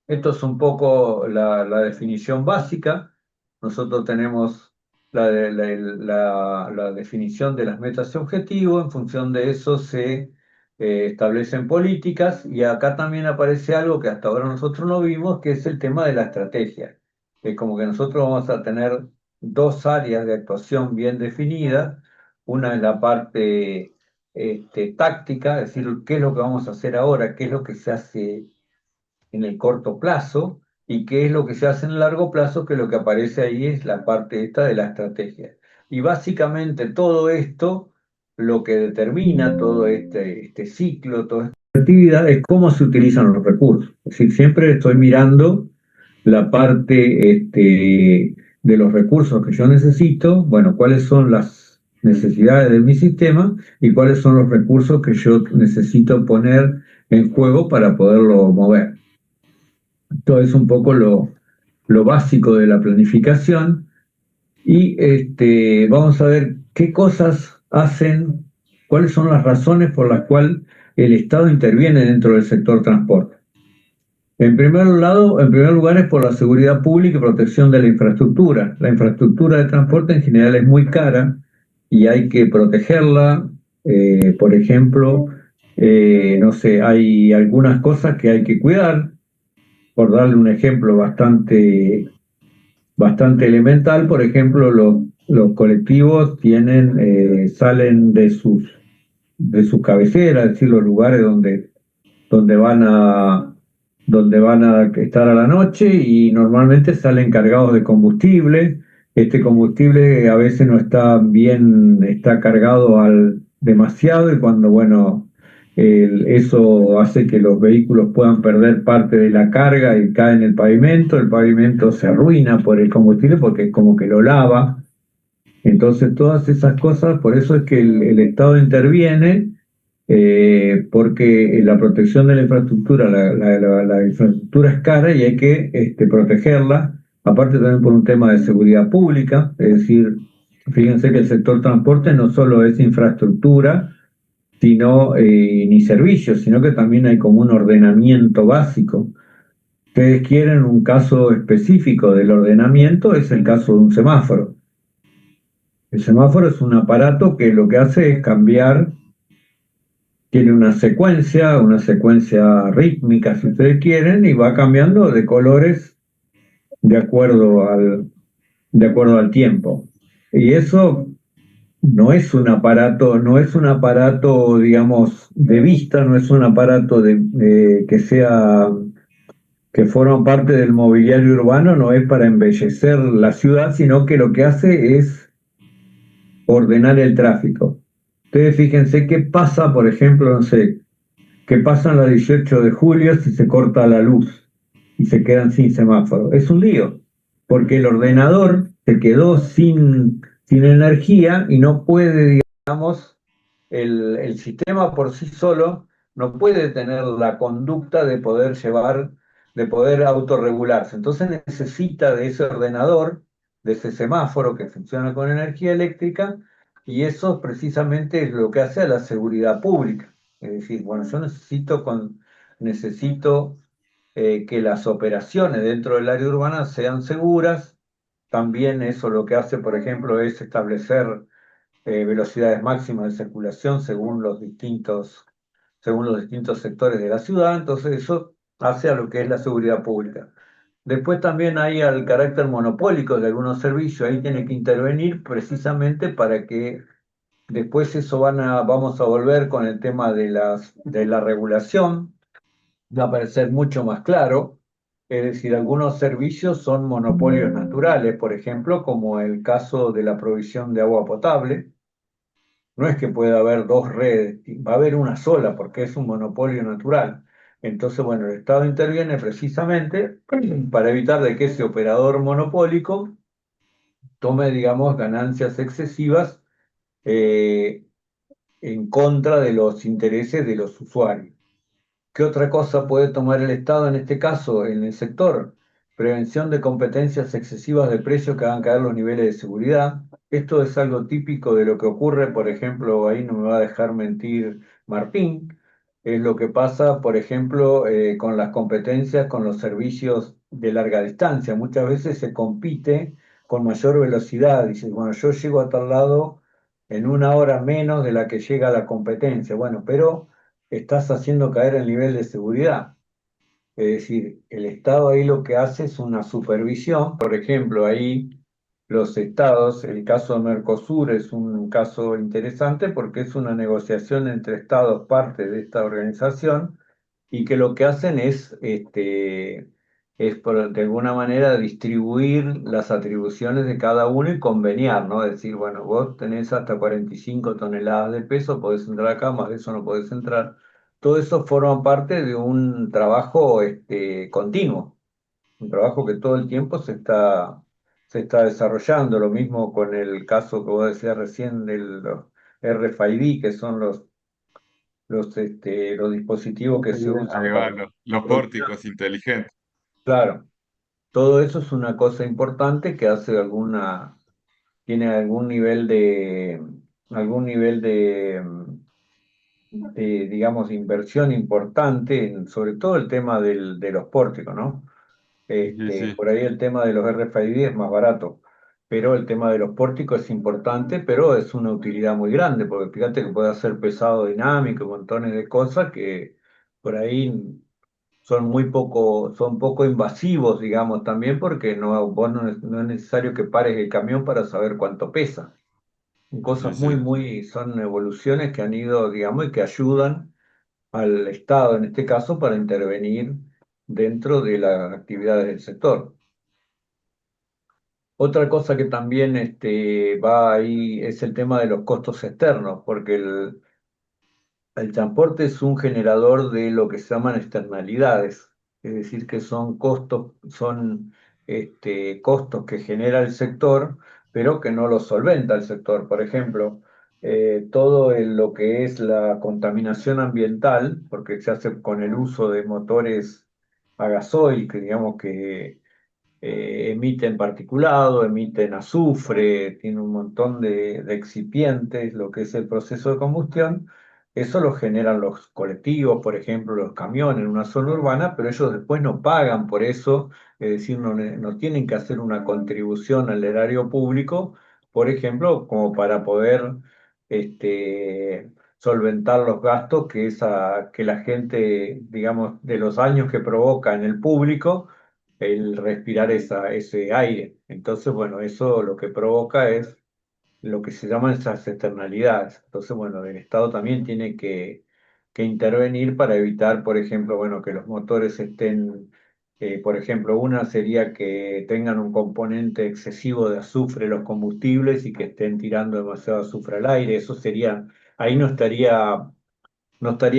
Esto es un poco la definición básica. Nosotros tenemos la definición de las metas y objetivos. En función de eso se establecen políticas y acá también aparece algo que hasta ahora nosotros no vimos, que es el tema de la estrategia. Es como que nosotros vamos a tener dos áreas de actuación bien definidas. Una es la parte táctica, es decir, qué es lo que vamos a hacer ahora, qué es lo que se hace en el corto plazo y qué es lo que se hace en el largo plazo, que lo que aparece ahí es la parte esta de la estrategia. Y básicamente todo esto, lo que determina todo este ciclo, toda esta actividad, es cómo se utilizan los recursos. Es decir, siempre estoy mirando la parte de los recursos que yo necesito, bueno, cuáles son las necesidades de mi sistema y cuáles son los recursos que yo necesito poner en juego para poderlo mover. Esto es un poco lo básico de la planificación y vamos a ver qué cosas hacen, cuáles son las razones por las cuales el Estado interviene dentro del sector transporte. En primer lugar es por la seguridad pública y protección de la infraestructura. La infraestructura de transporte en general es muy cara y hay que protegerla. Por ejemplo, no sé, hay algunas cosas que hay que cuidar. Por darle un ejemplo bastante elemental, por ejemplo, los colectivos salen de sus cabeceras, es decir, los lugares donde van a, donde van a estar a la noche y normalmente salen cargados de combustible. Este combustible a veces no está bien, está cargado al demasiado y cuando, bueno, eso hace que los vehículos puedan perder parte de la carga y cae en el pavimento se arruina por el combustible porque es como que lo lava. Entonces, todas esas cosas, por eso es que el Estado interviene, porque la protección de la infraestructura, la infraestructura es cara y hay que protegerla, aparte también por un tema de seguridad pública, es decir, fíjense que el sector transporte no solo es infraestructura, sino ni servicios, sino que también hay como un ordenamiento básico. Ustedes quieren un caso específico del ordenamiento, es el caso de un semáforo. El semáforo es un aparato que lo que hace es cambiar, tiene una secuencia rítmica si ustedes quieren, y va cambiando de colores de acuerdo de acuerdo al tiempo. Y eso no es un aparato, digamos, de vista, no es un aparato que forma parte del mobiliario urbano, no es para embellecer la ciudad, sino que lo que hace es ordenar el tráfico. Ustedes fíjense qué pasa, por ejemplo, no sé, qué pasa en la 18 de julio si se corta la luz y se quedan sin semáforo. Es un lío, porque el ordenador se quedó sin energía y no puede, digamos, el sistema por sí solo no puede tener la conducta de poder de poder autorregularse. Entonces necesita de ese ordenador, de ese semáforo que funciona con energía eléctrica, y eso precisamente es lo que hace a la seguridad pública. Es decir, bueno, yo necesito que las operaciones dentro del área urbana sean seguras. También eso lo que hace, por ejemplo, es establecer velocidades máximas de circulación según los distintos sectores de la ciudad, entonces eso hace a lo que es la seguridad pública. Después también hay al carácter monopólico de algunos servicios, ahí tiene que intervenir precisamente para que después vamos a volver con el tema de la regulación, va a parecer mucho más claro, es decir, algunos servicios son monopolios naturales, por ejemplo, como el caso de la provisión de agua potable. No es que pueda haber dos redes, va a haber una sola porque es un monopolio natural. Entonces, bueno, el Estado interviene precisamente para evitar de que ese operador monopólico tome, digamos, ganancias excesivas eh, en contra de los intereses de los usuarios. ¿Qué otra cosa puede tomar el Estado en este caso, en el sector? Prevención de competencias excesivas de precios que hagan caer los niveles de seguridad. Esto es algo típico de lo que ocurre, por ejemplo, ahí no me va a dejar mentir Martín, es lo que pasa, por ejemplo, con las competencias, con los servicios de larga distancia. Muchas veces se compite con mayor velocidad. Dices, bueno, yo llego a tal lado en una hora menos de la que llega la competencia. Bueno, pero estás haciendo caer el nivel de seguridad. Es decir, el Estado ahí lo que hace es una supervisión. Por ejemplo, ahí los estados, el caso de Mercosur es un caso interesante porque es una negociación entre estados parte de esta organización y que lo que hacen de alguna manera distribuir las atribuciones de cada uno y conveniar, ¿no? Decir, bueno, vos tenés hasta 45 toneladas de peso, podés entrar acá, más de eso no podés entrar. Todo eso forma parte de un trabajo continuo, un trabajo que todo el tiempo se está desarrollando. Lo mismo con el caso que vos decías recién de los RFID, que son los dispositivos que se Ahí usan va, para... los pórticos inteligentes. Claro, todo eso es una cosa importante que tiene algún nivel algún nivel de, digamos, inversión importante, sobre todo el tema de los pórticos, ¿no? Sí, sí, Por ahí el tema de los RFID es más barato, pero el tema de los pórticos es importante, pero es una utilidad muy grande, porque fíjate que puede hacer pesado dinámico, montones de cosas que por ahí son poco invasivos, digamos, también porque no es necesario que pares el camión para saber cuánto pesa. Son sí, cosas sí, son evoluciones que han ido, digamos, y que ayudan al Estado, en este caso, para intervenir dentro de las actividades del sector. Otra cosa que también va ahí es el tema de los costos externos, porque el transporte es un generador de lo que se llaman externalidades, es decir, que son costos que genera el sector, pero que no los solventa el sector. Por ejemplo, lo que es la contaminación ambiental, porque se hace con el uso de motores a gasoil, que digamos que emiten particulado, emiten azufre, tiene un montón de excipientes, lo que es el proceso de combustión. Eso lo generan los colectivos, por ejemplo, los camiones en una zona urbana, pero ellos después no pagan por eso, es decir, no tienen que hacer una contribución al erario público, por ejemplo, como para poder solventar los gastos que la gente, digamos, de los daños que provoca en el público el respirar ese aire. Entonces, bueno, eso lo que provoca es lo que se llaman esas externalidades. Entonces, bueno, el Estado también tiene que intervenir para evitar, por ejemplo, bueno, que los motores por ejemplo, una sería que tengan un componente excesivo de azufre los combustibles y que estén tirando demasiado azufre al aire. Eso sería, ahí no estaría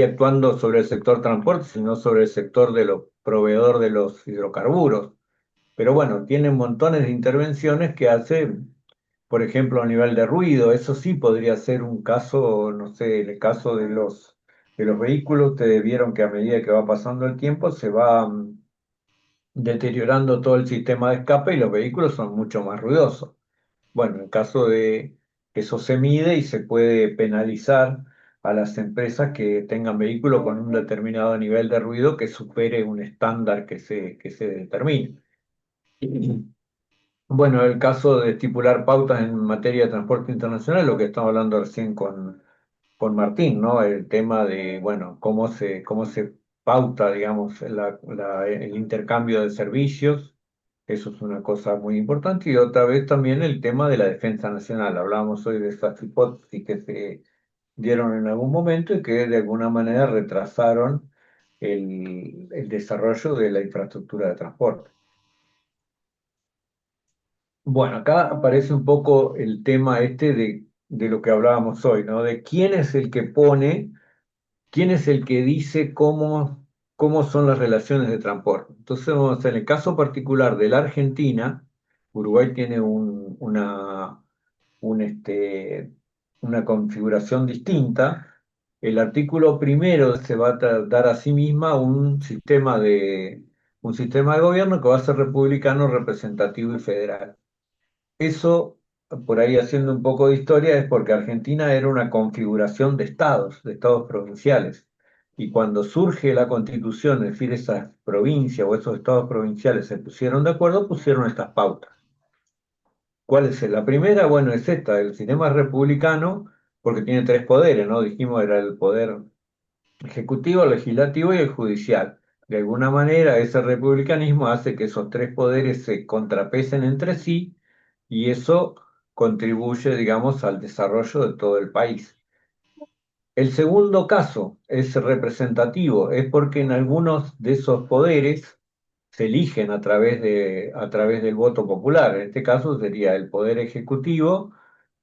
actuando sobre el sector transporte, sino sobre el sector de los proveedor de los hidrocarburos. Pero bueno, tienen montones de intervenciones que hace, por ejemplo, a nivel de ruido. Eso sí podría ser un caso, no sé, el caso de los vehículos. Ustedes vieron que a medida que va pasando el tiempo se va deteriorando todo el sistema de escape y los vehículos son mucho más ruidosos. Bueno, en caso de eso se mide y se puede penalizar a las empresas que tengan vehículos con un determinado nivel de ruido que supere un estándar que se determine. Bueno, el caso de estipular pautas en materia de transporte internacional, lo que estamos hablando recién con Martín, ¿no? El tema de, bueno, cómo se pauta, digamos, el intercambio de servicios, eso es una cosa muy importante. Y otra vez también el tema de la defensa nacional. Hablábamos hoy de esas hipótesis que se dieron en algún momento y que de alguna manera retrasaron el desarrollo de la infraestructura de transporte. Bueno, acá aparece un poco el tema de lo que hablábamos hoy, ¿no? De quién es el que pone, quién es el que dice cómo son las relaciones de transporte. Entonces, en el caso particular de la Argentina, Uruguay tiene un, una configuración distinta. El artículo primero se va a dar a sí misma un sistema de gobierno que va a ser republicano, representativo y federal. Eso, por ahí haciendo un poco de historia, es porque Argentina era una configuración de estados provinciales. Y cuando surge la constitución, es decir, esas provincias o esos estados provinciales se pusieron de acuerdo, pusieron estas pautas. ¿Cuál es la primera? Bueno, es esta, el sistema republicano, porque tiene tres poderes, ¿no? Dijimos, era el poder ejecutivo, legislativo y el judicial. De alguna manera, ese republicanismo hace que esos tres poderes se contrapesen entre sí y eso contribuye, digamos, al desarrollo de todo el país. El segundo caso es representativo, es porque en algunos de esos poderes se eligen a través del voto popular. En este caso sería el poder ejecutivo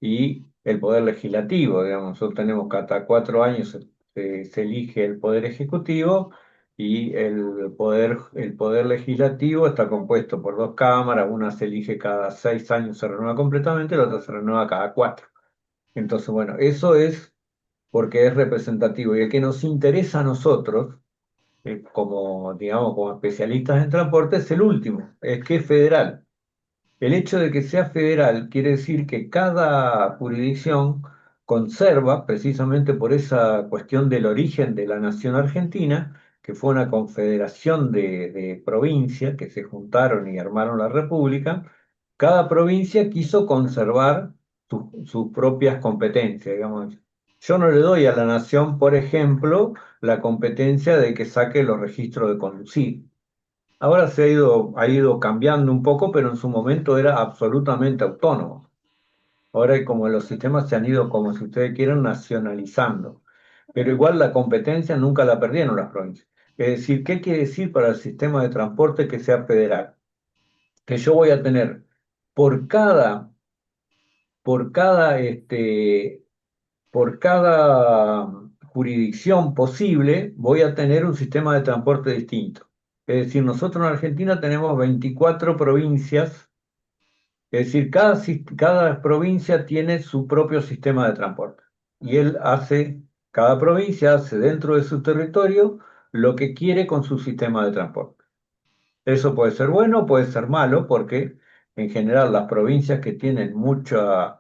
y el poder legislativo. Digamos, nosotros tenemos cada 4 años se elige el poder ejecutivo y el poder legislativo está compuesto por dos cámaras, una se elige cada 6 años, se renueva completamente, la otra se renueva cada 4. Entonces, bueno, eso es porque es representativo. Y el que nos interesa a nosotros, como, digamos, como especialistas en transporte, es el último, es que es federal. El hecho de que sea federal quiere decir que cada jurisdicción conserva, precisamente por esa cuestión del origen de la nación argentina, que fue una confederación de provincias que se juntaron y armaron la república. Cada provincia quiso conservar sus propias competencias, digamos. Yo no le doy a la nación, por ejemplo, la competencia de que saque los registros de conducir. Ahora ha ido cambiando un poco, pero en su momento era absolutamente autónomo. Ahora como los sistemas se han ido, como si ustedes quieren, nacionalizando. Pero igual la competencia nunca la perdieron las provincias. Es decir, ¿qué quiere decir para el sistema de transporte que sea federal? Que yo voy a tener por cada, por cada, por cada jurisdicción posible, voy a tener un sistema de transporte distinto. Es decir, nosotros en Argentina tenemos 24 provincias. Es decir, cada provincia tiene su propio sistema de transporte. Y cada provincia hace dentro de su territorio lo que quiere con su sistema de transporte. Eso puede ser bueno o puede ser malo, porque en general las provincias que tienen mucha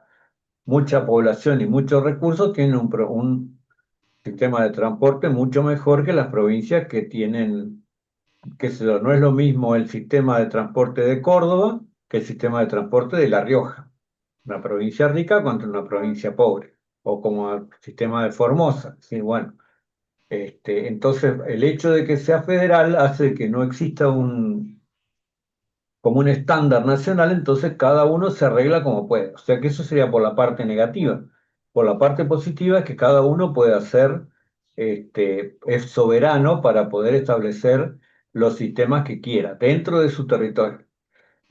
población y muchos recursos tienen un sistema de transporte mucho mejor que las provincias que tienen, qué sé yo, no es lo mismo el sistema de transporte de Córdoba que el sistema de transporte de La Rioja, una provincia rica contra una provincia pobre, o como el sistema de Formosa. Sí, bueno, entonces el hecho de que sea federal hace que no exista como un estándar nacional, entonces cada uno se arregla como puede. O sea que eso sería por la parte negativa. Por la parte positiva es que cada uno puede es soberano para poder establecer los sistemas que quiera dentro de su territorio.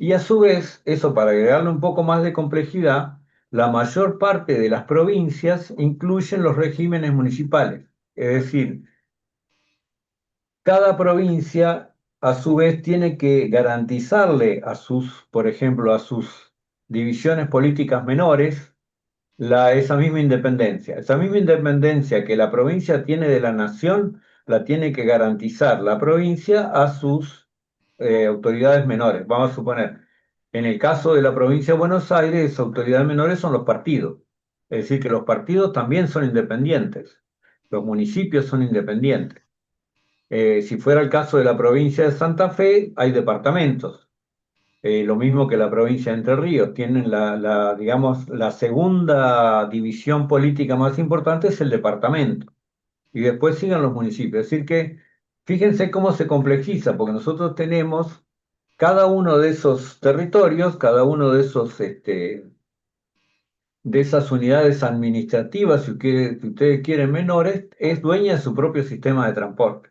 Y a su vez, eso para agregarle un poco más de complejidad, la mayor parte de las provincias incluyen los regímenes municipales. Es decir, cada provincia a su vez tiene que garantizarle por ejemplo, a sus divisiones políticas menores, esa misma independencia. Esa misma independencia que la provincia tiene de la nación, la tiene que garantizar la provincia a sus autoridades menores. Vamos a suponer, en el caso de la provincia de Buenos Aires, sus autoridades menores son los partidos. Es decir, que los partidos también son independientes. Los municipios son independientes. Si fuera el caso de la provincia de Santa Fe, hay departamentos. Lo mismo que la provincia de Entre Ríos, tienen digamos, la segunda división política más importante es el departamento, y después siguen los municipios. Es decir que, fíjense cómo se complejiza, porque nosotros tenemos cada uno de esos territorios, cada uno de esas unidades administrativas, si ustedes quieren menores, es dueña de su propio sistema de transporte.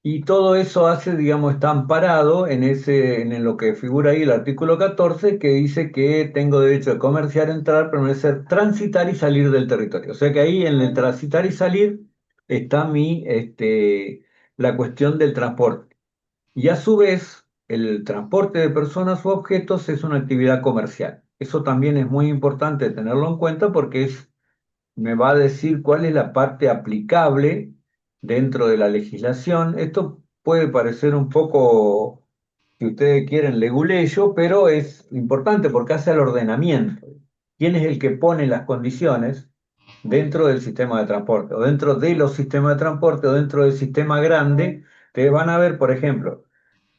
Y todo eso hace, digamos, está amparado en lo que figura ahí el artículo 14, que dice que tengo derecho de comerciar, entrar, permanecer, transitar y salir del territorio. O sea que ahí en el transitar y salir está la cuestión del transporte. Y a su vez, el transporte de personas u objetos es una actividad comercial. Eso también es muy importante tenerlo en cuenta porque me va a decir cuál es la parte aplicable dentro de la legislación. Esto puede parecer un poco, si ustedes quieren, leguleyo, pero es importante porque hace el ordenamiento. ¿Quién es el que pone las condiciones dentro del sistema de transporte, o dentro de los sistemas de transporte, o dentro del sistema grande? Ustedes van a ver, por ejemplo,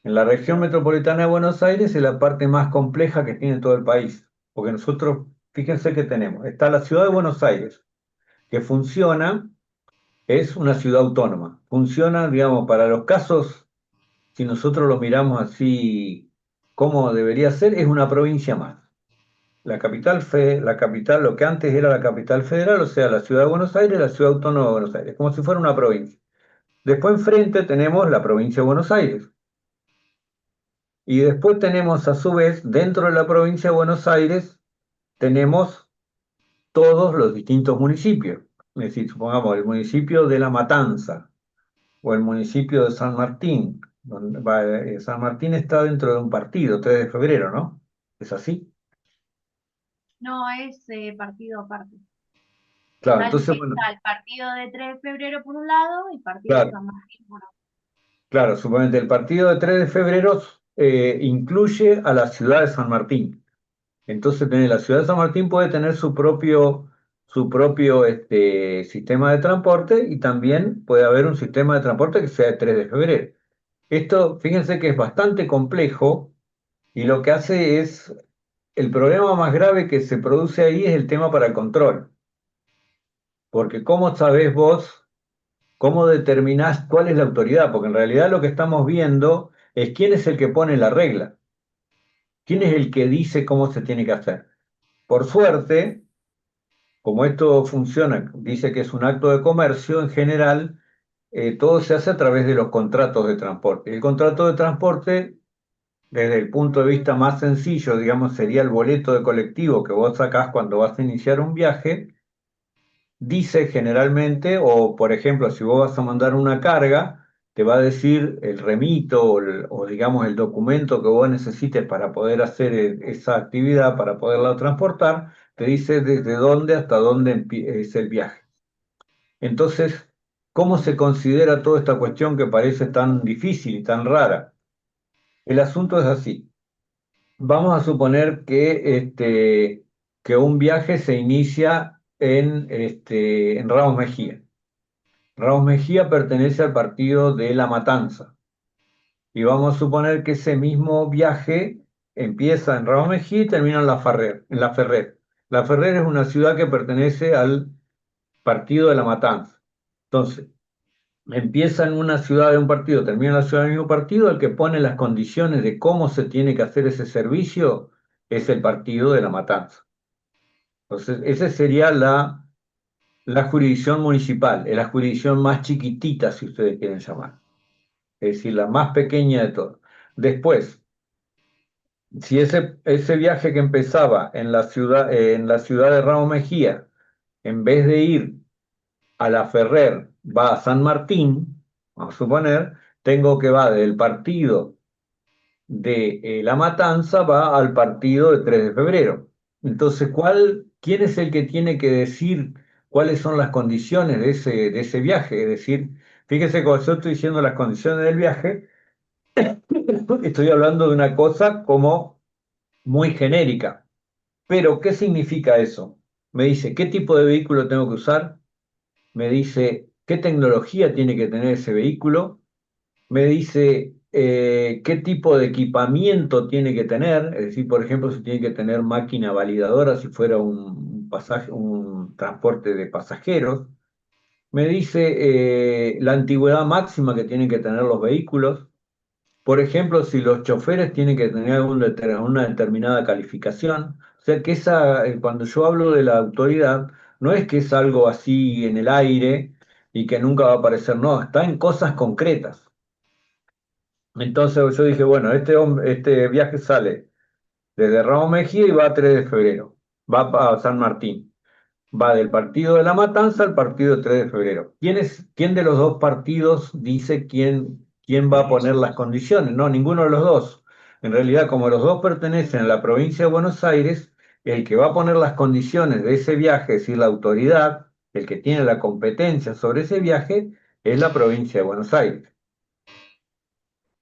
en la región metropolitana de Buenos Aires es la parte más compleja que tiene todo el país, porque nosotros, fíjense que tenemos, está la ciudad de Buenos Aires, que funciona, es una ciudad autónoma. Funciona, digamos, para los casos, si nosotros lo miramos así como debería ser, es una provincia más. La capital, lo que antes era la capital federal, o sea, la ciudad de Buenos Aires, la ciudad autónoma de Buenos Aires, como si fuera una provincia. Después enfrente tenemos la provincia de Buenos Aires. Y después tenemos, a su vez, dentro de la provincia de Buenos Aires, tenemos todos los distintos municipios. Es decir, supongamos el municipio de La Matanza, o el municipio de San Martín. San Martín está dentro de un partido, 3 de febrero, ¿no? ¿Es así? No, es partido aparte. Claro, entonces, bueno, Está el partido de 3 de febrero por un lado y el partido de claro, San Martín por otro. claro, suponete el partido de 3 de febrero incluye a la ciudad de San Martín. Entonces, la ciudad de San Martín puede tener su propio su propio sistema de transporte y también puede haber un sistema de transporte que sea de 3 de febrero. Esto, fíjense que es bastante complejo y lo que hace es, el problema más grave que se produce ahí es el tema para el control. Porque ¿cómo sabés vos, cómo determinás cuál es la autoridad? Porque en realidad lo que estamos viendo es quién es el que pone la regla, quién es el que dice cómo se tiene que hacer. Por suerte, como esto funciona, dice que es un acto de comercio, en general, todo se hace a través de los contratos de transporte. El contrato de transporte, desde el punto de vista más sencillo, digamos, sería el boleto de colectivo que vos sacás cuando vas a iniciar un viaje. Dice generalmente, o por ejemplo, si vos vas a mandar una carga, te va a decir el remito o digamos el documento que vos necesites para poder hacer esa actividad, para poderla transportar, te dice desde dónde hasta dónde es el viaje. Entonces, ¿cómo se considera toda esta cuestión que parece tan difícil y tan rara? El asunto es así. Vamos a suponer que un viaje se inicia en Ramos Mejía. Ramos Mejía pertenece al partido de La Matanza. Y vamos a suponer que ese mismo viaje empieza en Ramos Mejía y termina en La Ferrer. La Ferrer es una ciudad que pertenece al partido de La Matanza. Entonces, empieza en una ciudad de un partido, termina en la ciudad del mismo partido, el que pone las condiciones de cómo se tiene que hacer ese servicio es el partido de La Matanza. Entonces, esa sería la jurisdicción municipal, es la jurisdicción más chiquitita, si ustedes quieren llamar. Es decir, la más pequeña de todas. Después, si ese viaje que empezaba en la ciudad de Ramos Mejía, en vez de ir a La Ferrer, va a San Martín, vamos a suponer, tengo que va del partido de La Matanza, va al partido de 3 de febrero. Entonces, ¿quién es el que tiene que decir cuáles son las condiciones de ese viaje? Es decir, fíjese cuando yo estoy diciendo las condiciones del viaje, estoy hablando de una cosa como muy genérica. Pero, ¿qué significa eso? Me dice, ¿qué tipo de vehículo tengo que usar? Me dice, ¿qué tecnología tiene que tener ese vehículo? Me dice, ¿qué tipo de equipamiento tiene que tener? Es decir, por ejemplo, si tiene que tener máquina validadora, si fuera un transporte de pasajeros. Me dice, la antigüedad máxima que tienen que tener los vehículos. Por ejemplo, si los choferes tienen que tener una determinada calificación, o sea que cuando yo hablo de la autoridad, no es que es algo así en el aire y que nunca va a aparecer, no, está en cosas concretas. Entonces yo dije, bueno, este viaje sale desde Ramos Mejía y va a 3 de febrero, va a San Martín. Va del partido de La Matanza al partido de 3 de febrero. ¿Quién de los dos partidos dice quién va a poner las condiciones? No, ninguno de los dos. En realidad, como los dos pertenecen a la provincia de Buenos Aires, el que va a poner las condiciones de ese viaje, es decir, la autoridad, el que tiene la competencia sobre ese viaje, es la provincia de Buenos Aires.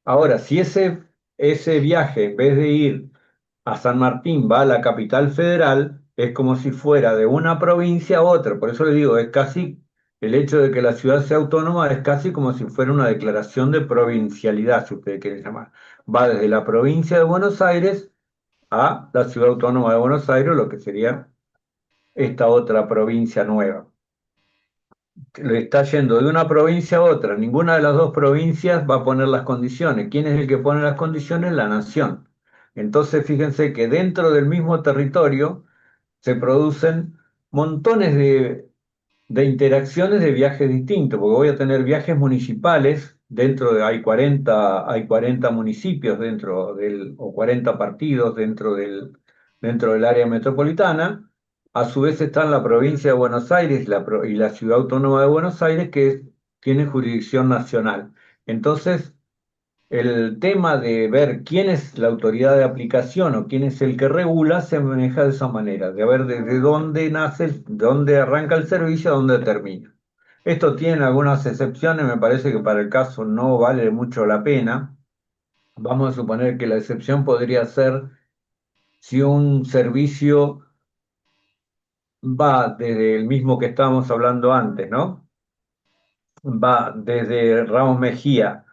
Ahora, si ese viaje, en vez de ir a San Martín, va a la capital federal, es como si fuera de una provincia a otra. Por eso le digo, es casi, el hecho de que la ciudad sea autónoma es casi como si fuera una declaración de provincialidad, si ustedes quieren llamar. Va desde la provincia de Buenos Aires a la ciudad autónoma de Buenos Aires, lo que sería esta otra provincia nueva. Le está yendo de una provincia a otra. Ninguna de las dos provincias va a poner las condiciones. ¿Quién es el que pone las condiciones? La nación. Entonces, fíjense que dentro del mismo territorio se producen montones de interacciones de viajes distintos, porque voy a tener viajes municipales, hay 40 municipios o 40 partidos dentro del área metropolitana. A su vez están la provincia de Buenos Aires y la ciudad autónoma de Buenos Aires, que tiene jurisdicción nacional. Entonces, el tema de ver quién es la autoridad de aplicación o quién es el que regula se maneja de esa manera, de ver desde dónde nace, dónde arranca el servicio, a dónde termina. Esto tiene algunas excepciones, me parece que para el caso no vale mucho la pena. Vamos a suponer que la excepción podría ser si un servicio va desde el mismo que estábamos hablando antes, ¿no? Va desde Ramos Mejía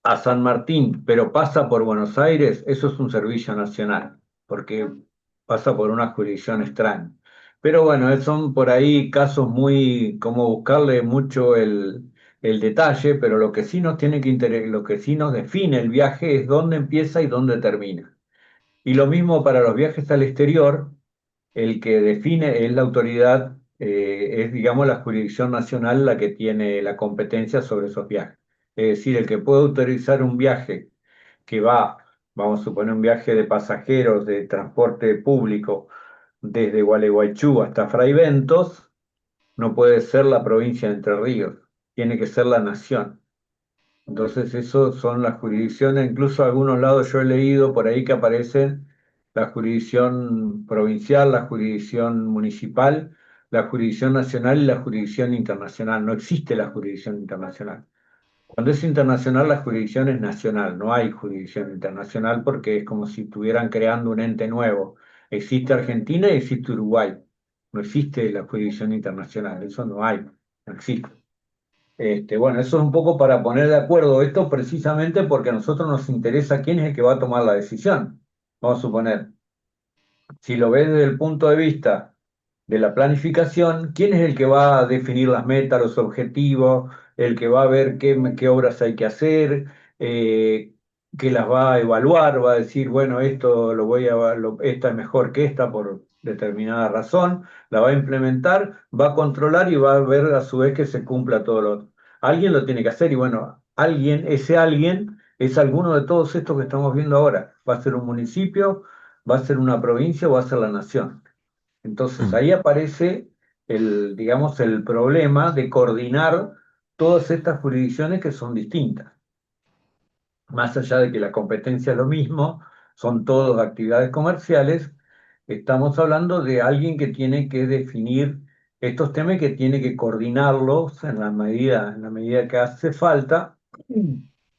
a San Martín, pero pasa por Buenos Aires, eso es un servicio nacional, porque pasa por una jurisdicción extraña. Pero bueno, son por ahí casos muy, como buscarle mucho el detalle, pero lo que sí nos tiene que lo que sí nos define el viaje es dónde empieza y dónde termina. Y lo mismo para los viajes al exterior, el que define es la autoridad, es digamos la jurisdicción nacional la que tiene la competencia sobre esos viajes. Es decir, el que puede autorizar un viaje que va, vamos a suponer un viaje de pasajeros de transporte público desde Gualeguaychú hasta Fraiventos, no puede ser la provincia de Entre Ríos, tiene que ser la nación. Entonces, eso son las jurisdicciones, incluso a algunos lados yo he leído por ahí que aparecen la jurisdicción provincial, la jurisdicción municipal, la jurisdicción nacional y la jurisdicción internacional. No existe la jurisdicción internacional. Cuando es internacional, la jurisdicción es nacional, no hay jurisdicción internacional porque es como si estuvieran creando un ente nuevo. Existe Argentina y existe Uruguay. No existe la jurisdicción internacional, eso no hay, no existe. Bueno, eso es un poco para poner de acuerdo esto precisamente porque a nosotros nos interesa quién es el que va a tomar la decisión. Vamos a suponer, si lo ves desde el punto de vista de la planificación, ¿quién es el que va a definir las metas, los objetivos, el que va a ver qué obras hay que hacer, que las va a evaluar, va a decir, bueno, esto esta es mejor que esta por determinada razón, la va a implementar, va a controlar y va a ver a su vez que se cumpla todo lo otro. Alguien lo tiene que hacer y bueno, ese alguien es alguno de todos estos que estamos viendo ahora. Va a ser un municipio, va a ser una provincia o va a ser la nación. Entonces Mm. ahí aparece digamos, el problema de coordinar todas estas jurisdicciones que son distintas. Más allá de que la competencia es lo mismo, son todas actividades comerciales, estamos hablando de alguien que tiene que definir estos temas y que tiene que coordinarlos en la medida que hace falta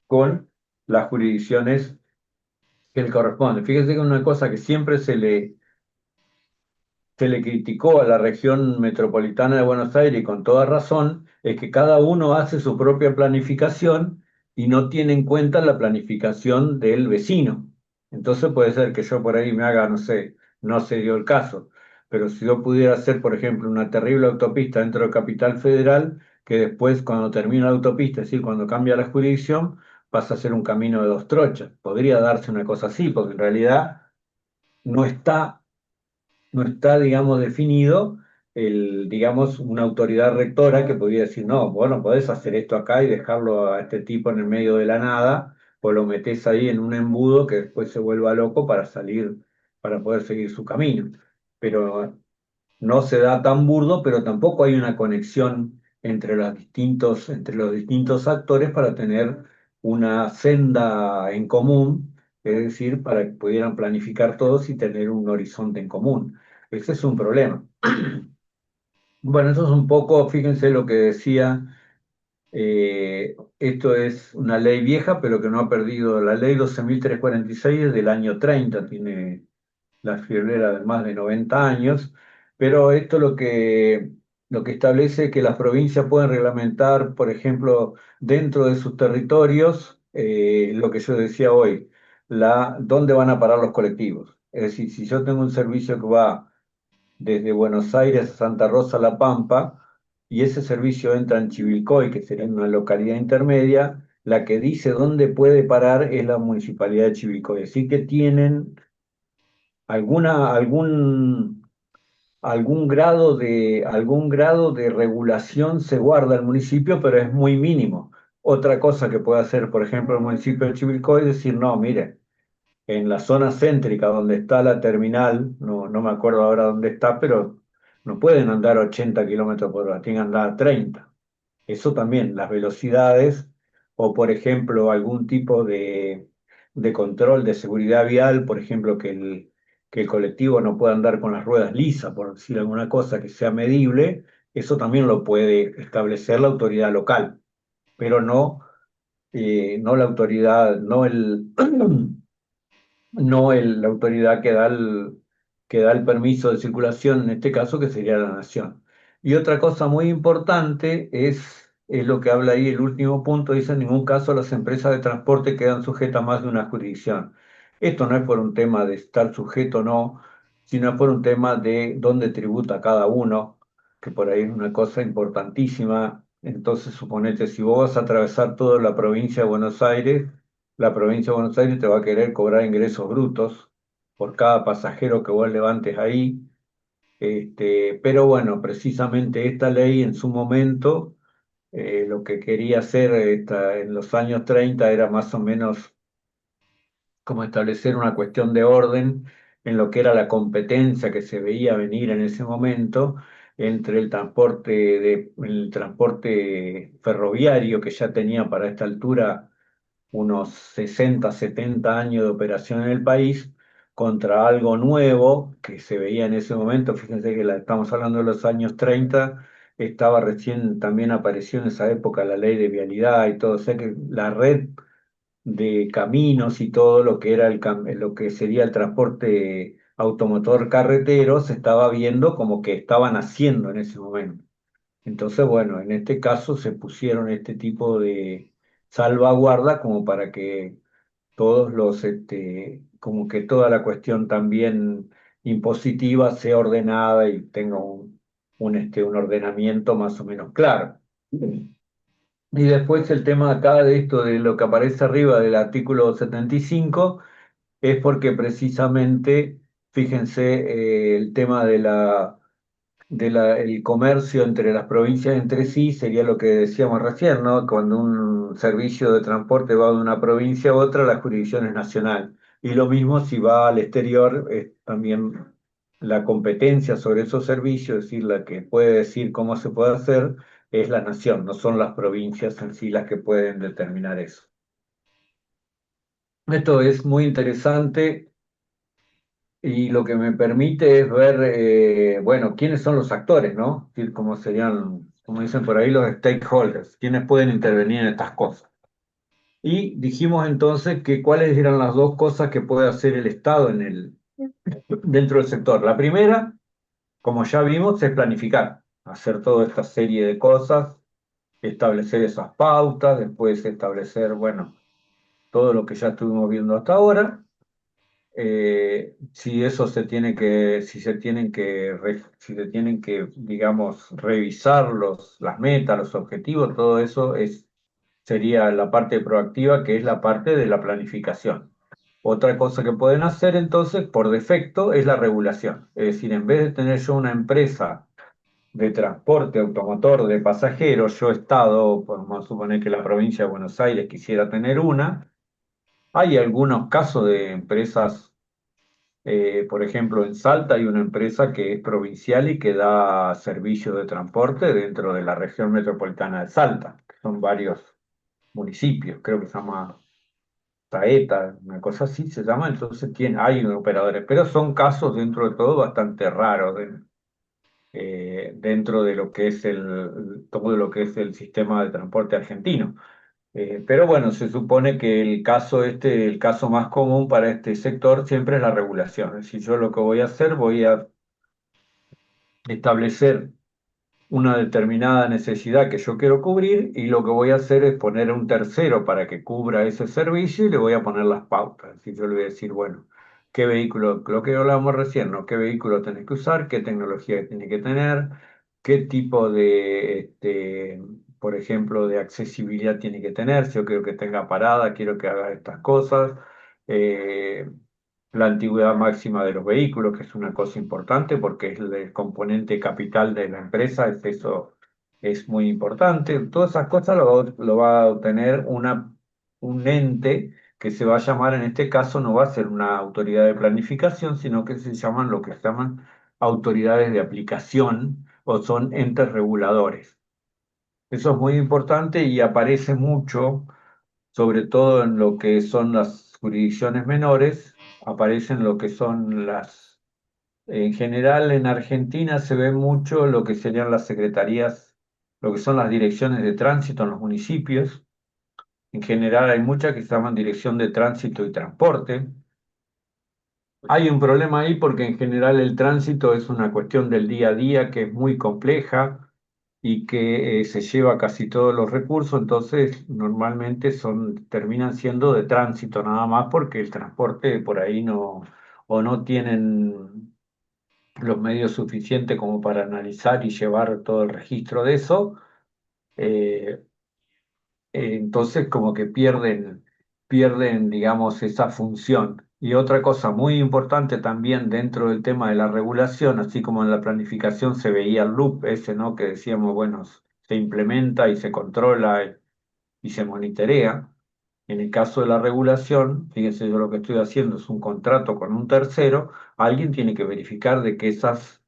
con las jurisdicciones que le corresponden. Fíjese que una cosa que siempre se le criticó a la región metropolitana de Buenos Aires, y con toda razón, es que cada uno hace su propia planificación y no tiene en cuenta la planificación del vecino. Entonces puede ser que yo por ahí me haga, no sé, no se dio el caso, pero si yo pudiera hacer, por ejemplo, una terrible autopista dentro de Capital Federal, que después cuando termina la autopista, es decir, cuando cambia la jurisdicción, pasa a ser un camino de dos trochas. Podría darse una cosa así, porque en realidad no está no está, digamos, definido digamos, una autoridad rectora que podría decir, no, vos no podés hacer esto acá y dejarlo a este tipo en el medio de la nada, o lo metés ahí en un embudo que después se vuelva loco para salir, para poder seguir su camino. Pero no se da tan burdo, pero tampoco hay una conexión entre los distintos actores para tener una senda en común, es decir, para que pudieran planificar todos y tener un horizonte en común. Ese es un problema. Bueno, eso es un poco, fíjense lo que decía, esto es una ley vieja, pero que no ha perdido, la ley 12.346 es del año 30, tiene la friolera de más de 90 años, pero esto lo que establece que las provincias pueden reglamentar, por ejemplo, dentro de sus territorios, lo que yo decía hoy, dónde van a parar los colectivos. Es decir, si yo tengo un servicio que va desde Buenos Aires a Santa Rosa, La Pampa, y ese servicio entra en Chivilcoy, que sería una localidad intermedia, la que dice dónde puede parar es la municipalidad de Chivilcoy. Así que tienen alguna, algún grado de regulación se guarda el municipio, pero es muy mínimo. Otra cosa que puede hacer, por ejemplo, el municipio de Chivilcoy es decir, no, mire, en la zona céntrica donde está la terminal, no me acuerdo ahora dónde está, pero no pueden andar 80 kilómetros por hora, tienen que andar 30. Eso también, las velocidades o, por ejemplo, algún tipo de control de seguridad vial, por ejemplo, que el colectivo no pueda andar con las ruedas lisas, por decir alguna cosa que sea medible, eso también lo puede establecer la autoridad local, pero no la autoridad, no la autoridad que da el permiso de circulación, en este caso, que sería la nación. Y otra cosa muy importante es lo que habla ahí el último punto, dice: en ningún caso las empresas de transporte quedan sujetas a más de una jurisdicción. Esto no es por un tema de estar sujeto o no, sino por un tema de dónde tributa cada uno, que por ahí es una cosa importantísima. Entonces, suponete, si vos vas a atravesar toda la provincia de Buenos Aires, la provincia de Buenos Aires te va a querer cobrar ingresos brutos por cada pasajero que vos levantes ahí. Pero bueno, precisamente esta ley en su momento, lo que quería hacer en los años 30 era más o menos como establecer una cuestión de orden en lo que era la competencia que se veía venir en ese momento entre el transporte ferroviario, que ya tenía para esta altura unos 60, 70 años de operación en el país, contra algo nuevo que se veía en ese momento. Fíjense que estamos hablando de los años 30, estaba recién, también apareció en esa época la ley de vialidad y todo, o sea que la red de caminos y todo lo que era lo que sería el transporte automotor carretero se estaba viendo como que estaban haciendo en ese momento. Entonces, bueno, en este caso se pusieron este tipo de salvaguarda como para que como que toda la cuestión también impositiva sea ordenada y tenga un ordenamiento más o menos claro. Y después el tema acá de esto, de lo que aparece arriba del artículo 75, es porque precisamente, fíjense, el tema el comercio entre las provincias entre sí sería lo que decíamos recién, ¿no? Cuando un servicio de transporte va de una provincia a otra, la jurisdicción es nacional. Y lo mismo si va al exterior, también la competencia sobre esos servicios, es decir, la que puede decir cómo se puede hacer, es la nación, no son las provincias en sí las que pueden determinar eso. Esto es muy interesante y lo que me permite es ver, bueno, quiénes son los actores, ¿no? Es decir, cómo serían, como dicen por ahí, los stakeholders, quiénes pueden intervenir en estas cosas. Y dijimos entonces que cuáles eran las dos cosas que puede hacer el Estado dentro del sector. La primera, como ya vimos, es planificar, hacer toda esta serie de cosas, establecer esas pautas, después establecer, bueno, todo lo que ya estuvimos viendo hasta ahora. Si eso se tiene que, si se tienen que, si se tienen que, digamos, revisar las metas, los objetivos, todo eso sería la parte proactiva, que es la parte de la planificación. Otra cosa que pueden hacer entonces, por defecto, es la regulación. Es decir, en vez de tener yo una empresa de transporte automotor de pasajeros, yo Estado, podemos suponer que la provincia de Buenos Aires quisiera tener una, hay algunos casos de empresas. Por ejemplo, en Salta hay una empresa que es provincial y que da servicios de transporte dentro de la región metropolitana de Salta, que son varios municipios, creo que se llama Saeta, una cosa así se llama, entonces hay operadores, pero son casos dentro de todo bastante raros dentro de lo que es todo lo que es el sistema de transporte argentino. Pero bueno, se supone que el caso más común para este sector siempre es la regulación. Es decir, yo lo que voy a hacer, voy a establecer una determinada necesidad que yo quiero cubrir y lo que voy a hacer es poner a un tercero para que cubra ese servicio y le voy a poner las pautas. Es decir, yo le voy a decir, bueno, qué vehículo, lo que hablábamos recién, ¿no? ¿Qué vehículo tenés que usar? ¿Qué tecnología tiene que tener? ¿Qué tipo por ejemplo, de accesibilidad tiene que tener? Si yo quiero que tenga parada, quiero que haga estas cosas. Eh, la antigüedad máxima de los vehículos, que es una cosa importante porque es el componente capital de la empresa, eso es muy importante. Todas esas cosas lo va a obtener un ente que se va a llamar, en este caso no va a ser una autoridad de planificación, sino que se llaman lo que se llaman autoridades de aplicación o son entes reguladores. Eso es muy importante y aparece mucho, sobre todo en lo que son las jurisdicciones menores, aparecen lo que son en general en Argentina se ve mucho lo que serían las secretarías, lo que son las direcciones de tránsito en los municipios. En general hay muchas que se llaman dirección de tránsito y transporte, Hay un problema ahí porque en general el tránsito es una cuestión del día a día que es muy compleja y que se lleva casi todos los recursos, entonces normalmente terminan siendo de tránsito nada más porque el transporte por ahí no, o no tienen los medios suficientes como para analizar y llevar todo el registro de eso. eh, entonces como que pierden, digamos, esa función. Y otra cosa muy importante también dentro del tema de la regulación, así como en la planificación se veía el loop ese, ¿no? Que decíamos, bueno, se implementa y se controla y se monitorea. En el caso de la regulación, fíjense, yo lo que estoy haciendo es un contrato con un tercero, alguien tiene que verificar de que esas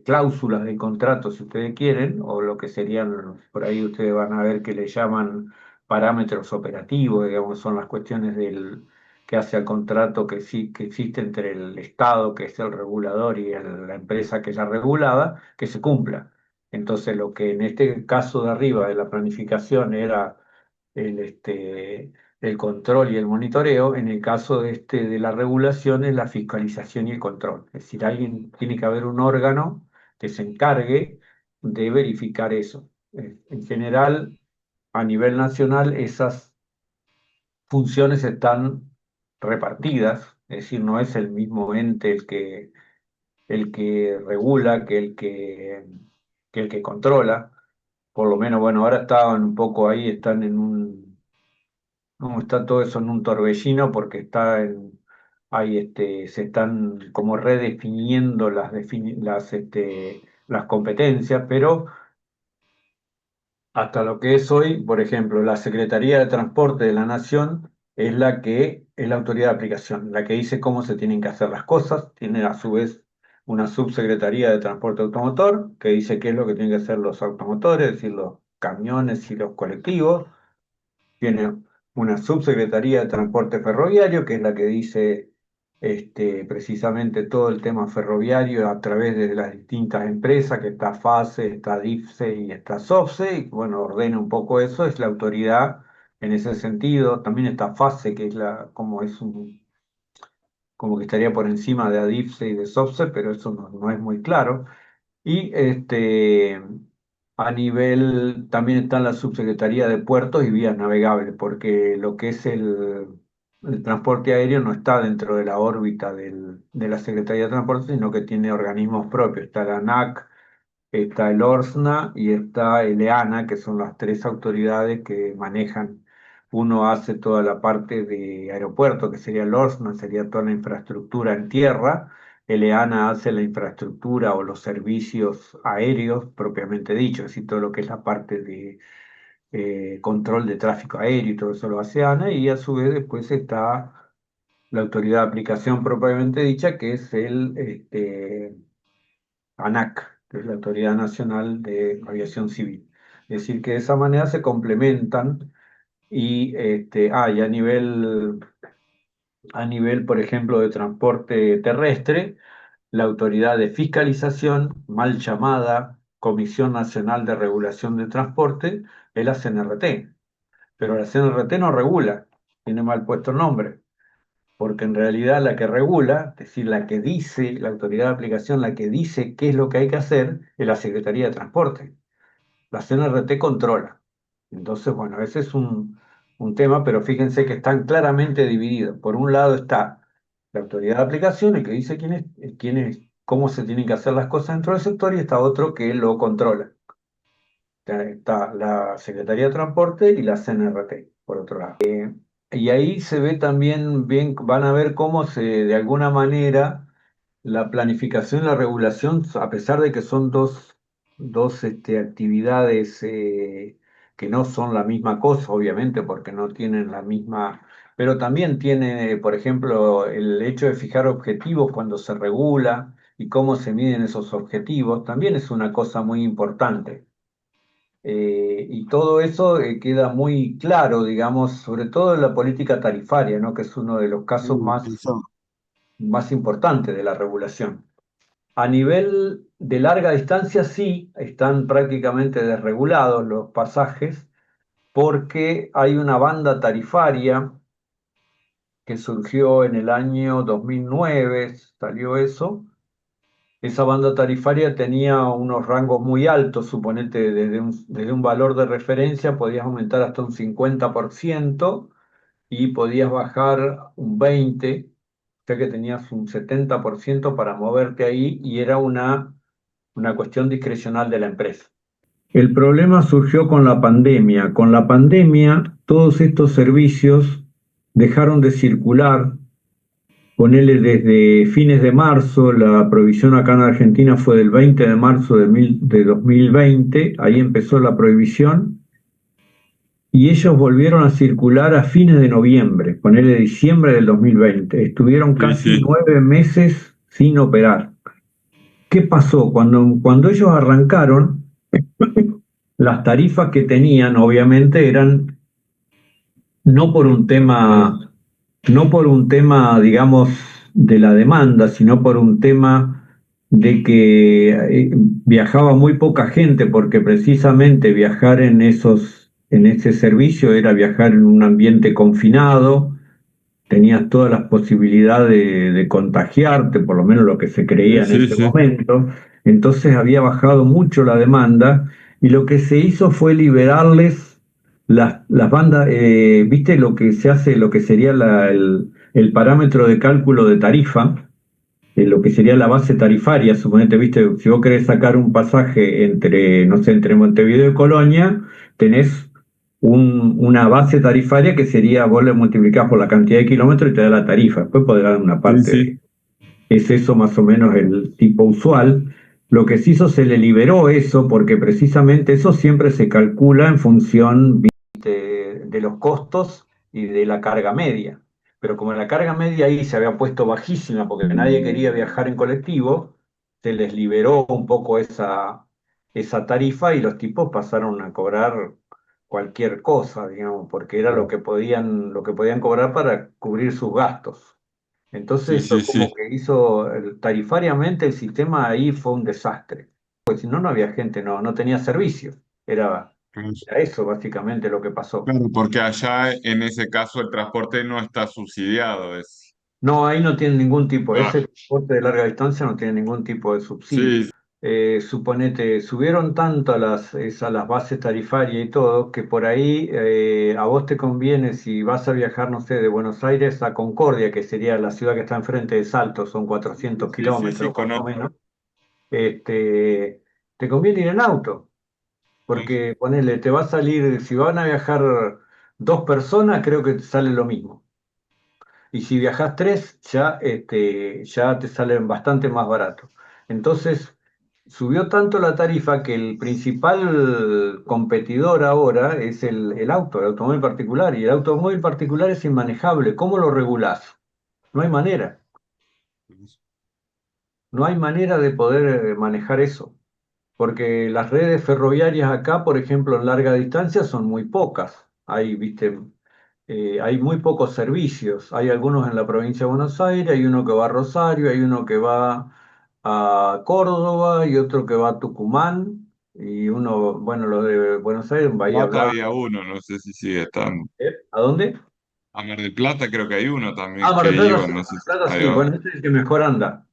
cláusulas del contrato, si ustedes quieren, o lo que serían, por ahí ustedes van a ver que le llaman parámetros operativos, digamos, son las cuestiones que hace al contrato que existe entre el Estado, que es el regulador, y la empresa que es la regulada, que se cumpla. Entonces, lo que en este caso de arriba de la planificación era el, este, el control y el monitoreo, en el caso de la regulación es la fiscalización y el control. Es decir, tiene que haber un órgano que se encargue de verificar eso. En general, a nivel nacional, esas funciones están repartidas, es decir, no es el mismo ente el que regula que el que controla. Por lo menos, bueno, ahora estaban un poco ahí, están en un no, está todo eso en un torbellino porque se están como redefiniendo las competencias, pero hasta lo que es hoy, por ejemplo, la Secretaría de Transporte de la Nación es la autoridad de aplicación, la que dice cómo se tienen que hacer las cosas, tiene a su vez una subsecretaría de Transporte Automotor que dice qué es lo que tienen que hacer los automotores, es decir, los camiones y los colectivos. Tiene una subsecretaría de Transporte Ferroviario, que es la que dice precisamente todo el tema ferroviario a través de las distintas empresas, que está FACE, está DIFSE y está SOFSE, y bueno, ordena un poco eso, es la autoridad en ese sentido. También está FACE, que es como que estaría por encima de ADIFSE y de SOFSE, pero eso no es muy claro. Y a nivel, también está la Subsecretaría de Puertos y Vías Navegables, porque lo que es el transporte aéreo no está dentro de la órbita de la Secretaría de Transporte, sino que tiene organismos propios. Está la ANAC, está el ORSNA y está el EANA, que son las tres autoridades que manejan. Uno hace toda la parte de aeropuerto, que sería el ORSNA, sería toda la infraestructura en tierra. El EANA hace la infraestructura o los servicios aéreos propiamente dicho, es decir, todo lo que es la parte de control de tráfico aéreo y todo eso lo hace ANA. Y a su vez después está la autoridad de aplicación propiamente dicha, que es ANAC, que es la Autoridad Nacional de Aviación Civil. Es decir, que de esa manera se complementan y a nivel, por ejemplo, de transporte terrestre, la autoridad de fiscalización, mal llamada Comisión Nacional de Regulación de Transporte, es la CNRT. Pero la CNRT no regula, tiene mal puesto el nombre, porque en realidad la que regula, es decir, la que dice, la autoridad de aplicación, la que dice qué es lo que hay que hacer, es la Secretaría de Transporte. La CNRT controla. Entonces, bueno, ese es un tema, pero fíjense que están claramente divididos. Por un lado está la autoridad de aplicación, el que dice cómo se tienen que hacer las cosas dentro del sector, y está otro que lo controla. Está la Secretaría de Transporte y la CNRT, por otro lado. Y ahí se ve también bien, van a ver cómo de alguna manera, la planificación y la regulación, a pesar de que son dos actividades que no son la misma cosa, obviamente, porque no tienen la misma, pero también tiene, por ejemplo, el hecho de fijar objetivos cuando se regula y cómo se miden esos objetivos, también es una cosa muy importante. Y todo eso queda muy claro, digamos, sobre todo en la política tarifaria, ¿no? Que es uno de los casos más importantes de la regulación. A nivel de larga distancia, sí, están prácticamente desregulados los pasajes porque hay una banda tarifaria que surgió en el año 2009, salió eso. Esa banda tarifaria tenía unos rangos muy altos, suponete desde un valor de referencia podías aumentar hasta un 50% y podías bajar un 20%, o sea que tenías un 70% para moverte ahí y era una cuestión discrecional de la empresa. El problema surgió con la pandemia. Con la pandemia, todos estos servicios dejaron de circular. Ponele desde fines de marzo, la prohibición acá en Argentina fue del 20 de marzo de 2020, ahí empezó la prohibición, y ellos volvieron a circular a fines de noviembre, ponele diciembre del 2020. Estuvieron Sí, casi sí. 9 meses sin operar. ¿Qué pasó? Cuando ellos arrancaron, las tarifas que tenían obviamente eran no por un tema, no por un tema, digamos, de la demanda, sino por un tema de que viajaba muy poca gente, porque precisamente viajar en ese servicio era viajar en un ambiente confinado, tenías todas las posibilidades de contagiarte, por lo menos lo que se Sí, creía en sí, ese sí. momento. Entonces había bajado mucho la demanda y lo que se hizo fue liberarles las bandas, viste lo que se hace, lo que sería el parámetro de cálculo de tarifa, lo que sería la base tarifaria. Suponete, viste, si vos querés sacar un pasaje entre, no sé, entre Montevideo y Colonia, tenés una base tarifaria que sería, vos le multiplicás por la cantidad de kilómetros y te da la tarifa. Después podés dar una Sí, parte sí. es eso más o menos el tipo usual. Lo que se hizo, se le liberó eso porque precisamente eso siempre se calcula en función de los costos y de la carga media. Pero como la carga media ahí se había puesto bajísima porque nadie quería viajar en colectivo, se les liberó un poco esa tarifa y los tipos pasaron a cobrar cualquier cosa, digamos, porque era lo que podían cobrar para cubrir sus gastos. Sí, Entonces eso sí, como sí. que hizo tarifariamente el sistema ahí fue un desastre. Pues si no, no había gente, no tenía servicios. Era eso básicamente lo que pasó. Claro, porque allá en ese caso el transporte no está subsidiado, es. No, ahí no tiene ningún tipo, Ah, ese transporte de larga distancia no tiene ningún tipo de subsidio. sí, Suponete, subieron tanto las bases tarifarias y todo, que por ahí a vos te conviene si vas a viajar, no sé, de Buenos Aires a Concordia, que sería la ciudad que está enfrente de Salto, son 400 sí, sí, sí, kilómetros más o conozco. menos. Te conviene ir en auto, porque ponele, te va a salir, si van a viajar 2 personas, creo que te sale lo mismo. Y si viajas tres, ya te salen bastante más barato. Entonces, subió tanto la tarifa que el principal competidor ahora es el auto, el automóvil particular. Y el automóvil particular es inmanejable. ¿Cómo lo regulás? No hay manera. No hay manera de poder manejar eso. Porque las redes ferroviarias acá, por ejemplo, en larga distancia son muy pocas. Viste, hay muy pocos servicios. Hay algunos en la provincia de Buenos Aires, hay uno que va a Rosario, hay uno que va a Córdoba y otro que va a Tucumán y uno, bueno, los de Buenos Aires, en Bahía Plata Blanca. había uno, no sé si sigue estando. ¿A dónde? A Mar del Plata creo que hay uno también Ah, Mar que del Plata iba, sí, no Mar sé del si. Plata Ahí sí. va. Bueno, este es el que mejor anda,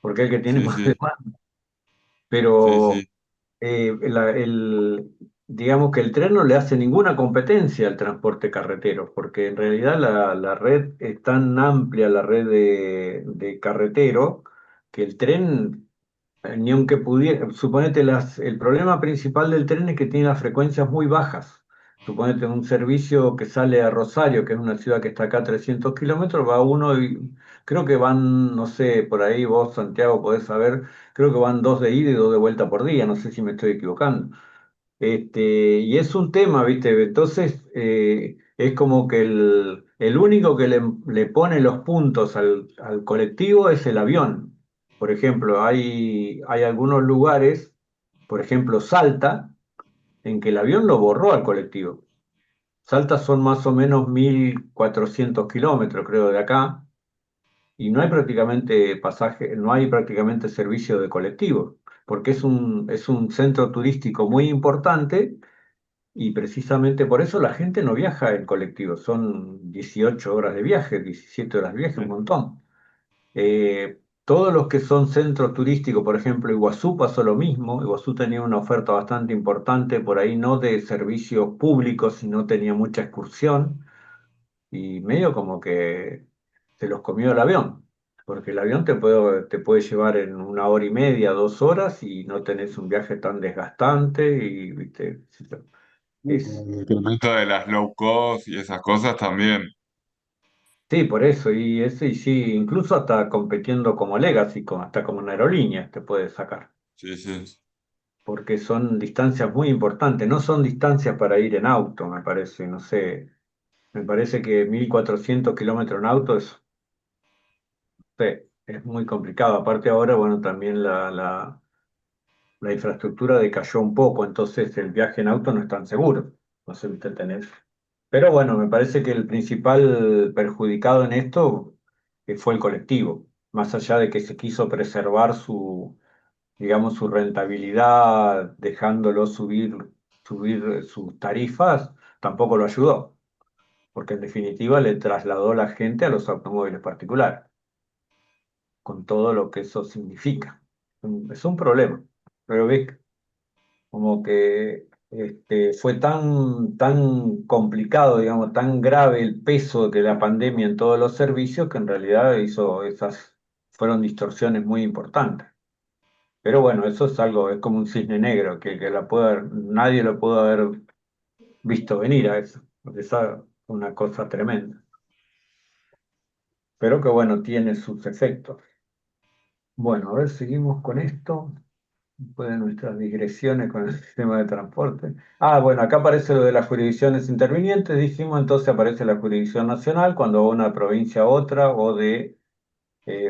porque es el que tiene Sí, más sí, demanda. sí, Pero sí. digamos que el tren no le hace ninguna competencia al transporte carretero, porque en realidad la red es tan amplia, la red de carretero, que el tren, ni aunque pudiera, suponete el problema principal del tren es que tiene las frecuencias muy bajas. Suponete un servicio que sale a Rosario, que es una ciudad que está acá a 300 kilómetros, va uno y creo que van, no sé, por ahí vos, Santiago, podés saber, creo que van 2 de ida y 2 de vuelta por día, no sé si me estoy equivocando. Y es un tema, ¿viste? Entonces, es como que el único que le pone los puntos al colectivo es el avión. Por ejemplo, hay algunos lugares, por ejemplo, Salta, en que el avión lo borró al colectivo. Salta son más o menos 1.400 kilómetros, creo, de acá, y no hay prácticamente pasaje, no hay prácticamente servicio de colectivo, porque es un centro turístico muy importante y precisamente por eso la gente no viaja en colectivo, son 18 horas de viaje, 17 horas de viaje, un montón. Todos los que son centros turísticos, por ejemplo, Iguazú pasó lo mismo. Iguazú tenía una oferta bastante importante, por ahí no de servicios públicos, sino tenía mucha excursión y medio como que se los comió el avión, porque el avión te puede llevar en 1 hora y media, 2 horas y no tenés un viaje tan desgastante y, viste, Con es, el incremento de las low cost y esas cosas también. sí, por eso, y eso, y sí, incluso hasta compitiendo como Legacy, hasta como una aerolínea te puede sacar. Sí, sí. Porque son distancias muy importantes, no son distancias para ir en auto, me parece, no sé, me parece que 1.400 kilómetros en auto sí, es muy complicado. Aparte ahora, bueno, también la infraestructura decayó un poco, entonces el viaje en auto no es tan seguro, no sé si usted tenés. Pero bueno, me parece que el principal perjudicado en esto fue el colectivo, más allá de que se quiso preservar su, digamos, su rentabilidad, dejándolo subir sus tarifas, tampoco lo ayudó, porque en definitiva le trasladó la gente a los automóviles particulares, con todo lo que eso significa. Es un problema, pero ves como que fue tan complicado, digamos, tan grave el peso de la pandemia en todos los servicios que en realidad fueron distorsiones muy importantes. Pero bueno, eso es algo, es como un cisne negro, que nadie lo pudo haber visto venir a eso, porque es una cosa tremenda. Pero que bueno, tiene sus efectos. Bueno, a ver, seguimos con esto. Después de nuestras digresiones con el sistema de transporte. Ah, bueno, acá aparece lo de las jurisdicciones intervinientes, dijimos, entonces aparece la jurisdicción nacional cuando va una provincia a otra o de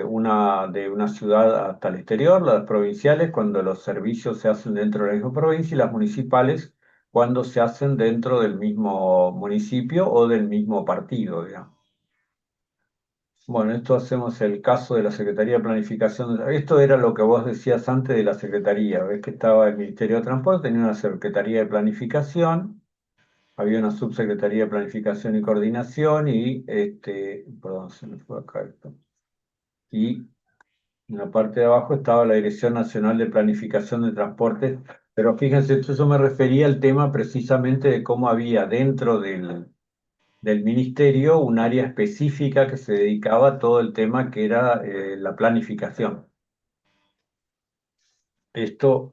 una ciudad hasta el exterior, las provinciales cuando los servicios se hacen dentro de la misma provincia y las municipales cuando se hacen dentro del mismo municipio o del mismo partido, digamos. Bueno, esto hacemos el caso de la Secretaría de Planificación. Esto era lo que vos decías antes de la Secretaría. Ves que estaba el Ministerio de Transporte, tenía una Secretaría de Planificación, había una Subsecretaría de Planificación y Coordinación y, perdón, se me fue acá esto. Y en la parte de abajo estaba la Dirección Nacional de Planificación de Transportes, pero fíjense, esto yo me refería al tema precisamente de cómo había dentro del ministerio un área específica que se dedicaba a todo el tema que era la planificación. Esto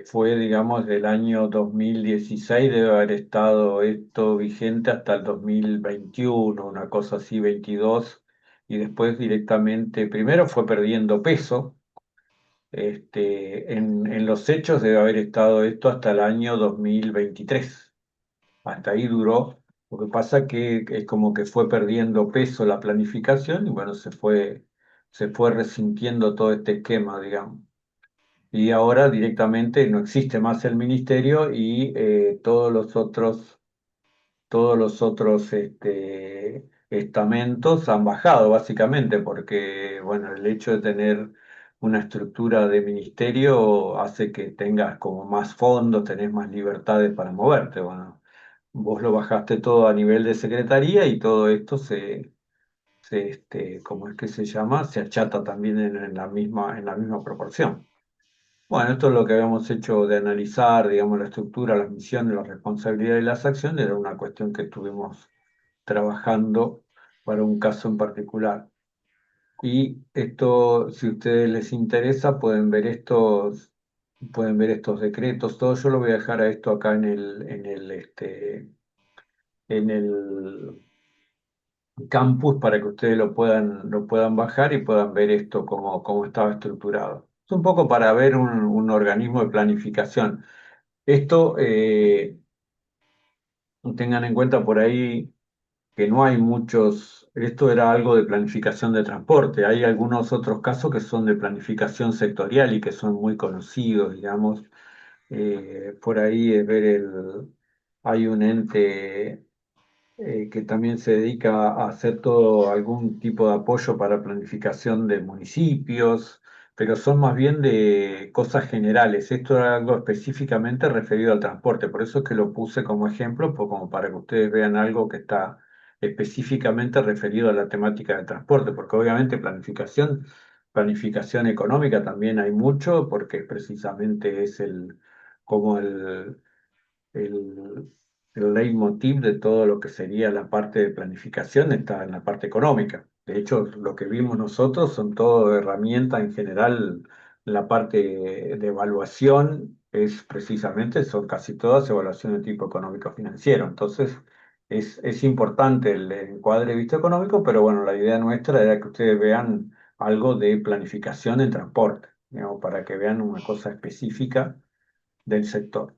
fue, digamos, del año 2016, debe haber estado esto vigente hasta el 2021, una cosa así, 22, y después directamente, primero fue perdiendo peso. En los hechos debe haber estado esto hasta el año 2023. Hasta ahí duró. Lo que pasa que es como que fue perdiendo peso la planificación y bueno, se fue resintiendo todo este esquema, digamos. Y ahora directamente no existe más el ministerio y todos los otros estamentos han bajado básicamente porque, bueno, el hecho de tener una estructura de ministerio hace que tengas como más fondos, tenés más libertades para moverte. Bueno, vos lo bajaste todo a nivel de secretaría y todo esto ¿cómo es que se llama? Se achata también en la misma proporción. Bueno, esto es lo que habíamos hecho de analizar, digamos, la estructura, las misiones, las responsabilidades y las acciones, era una cuestión que estuvimos trabajando para un caso en particular. Y esto, si a ustedes les interesa, pueden ver estos decretos, todo. Yo lo voy a dejar a esto acá en el campus para que ustedes lo puedan bajar y puedan ver esto cómo estaba estructurado. Es un poco para ver un organismo de planificación. Esto, tengan en cuenta por ahí que no hay muchos, esto era algo de planificación de transporte, hay algunos otros casos que son de planificación sectorial y que son muy conocidos, digamos. Por ahí hay un ente que también se dedica a hacer todo algún tipo de apoyo para planificación de municipios, pero son más bien de cosas generales. Esto era algo específicamente referido al transporte, por eso es que lo puse como ejemplo, como para que ustedes vean algo que está específicamente referido a la temática del transporte, porque obviamente planificación económica también hay mucho, porque precisamente es como el, el leitmotiv de todo lo que sería la parte de planificación está en la parte económica. De hecho, lo que vimos nosotros son todo herramientas en general. La parte de evaluación es precisamente, son casi todas evaluaciones de tipo económico-financiero. Entonces, es importante el encuadre de vista económico, pero bueno, la idea nuestra era que ustedes vean algo de planificación en transporte, digamos, para que vean una cosa específica del sector.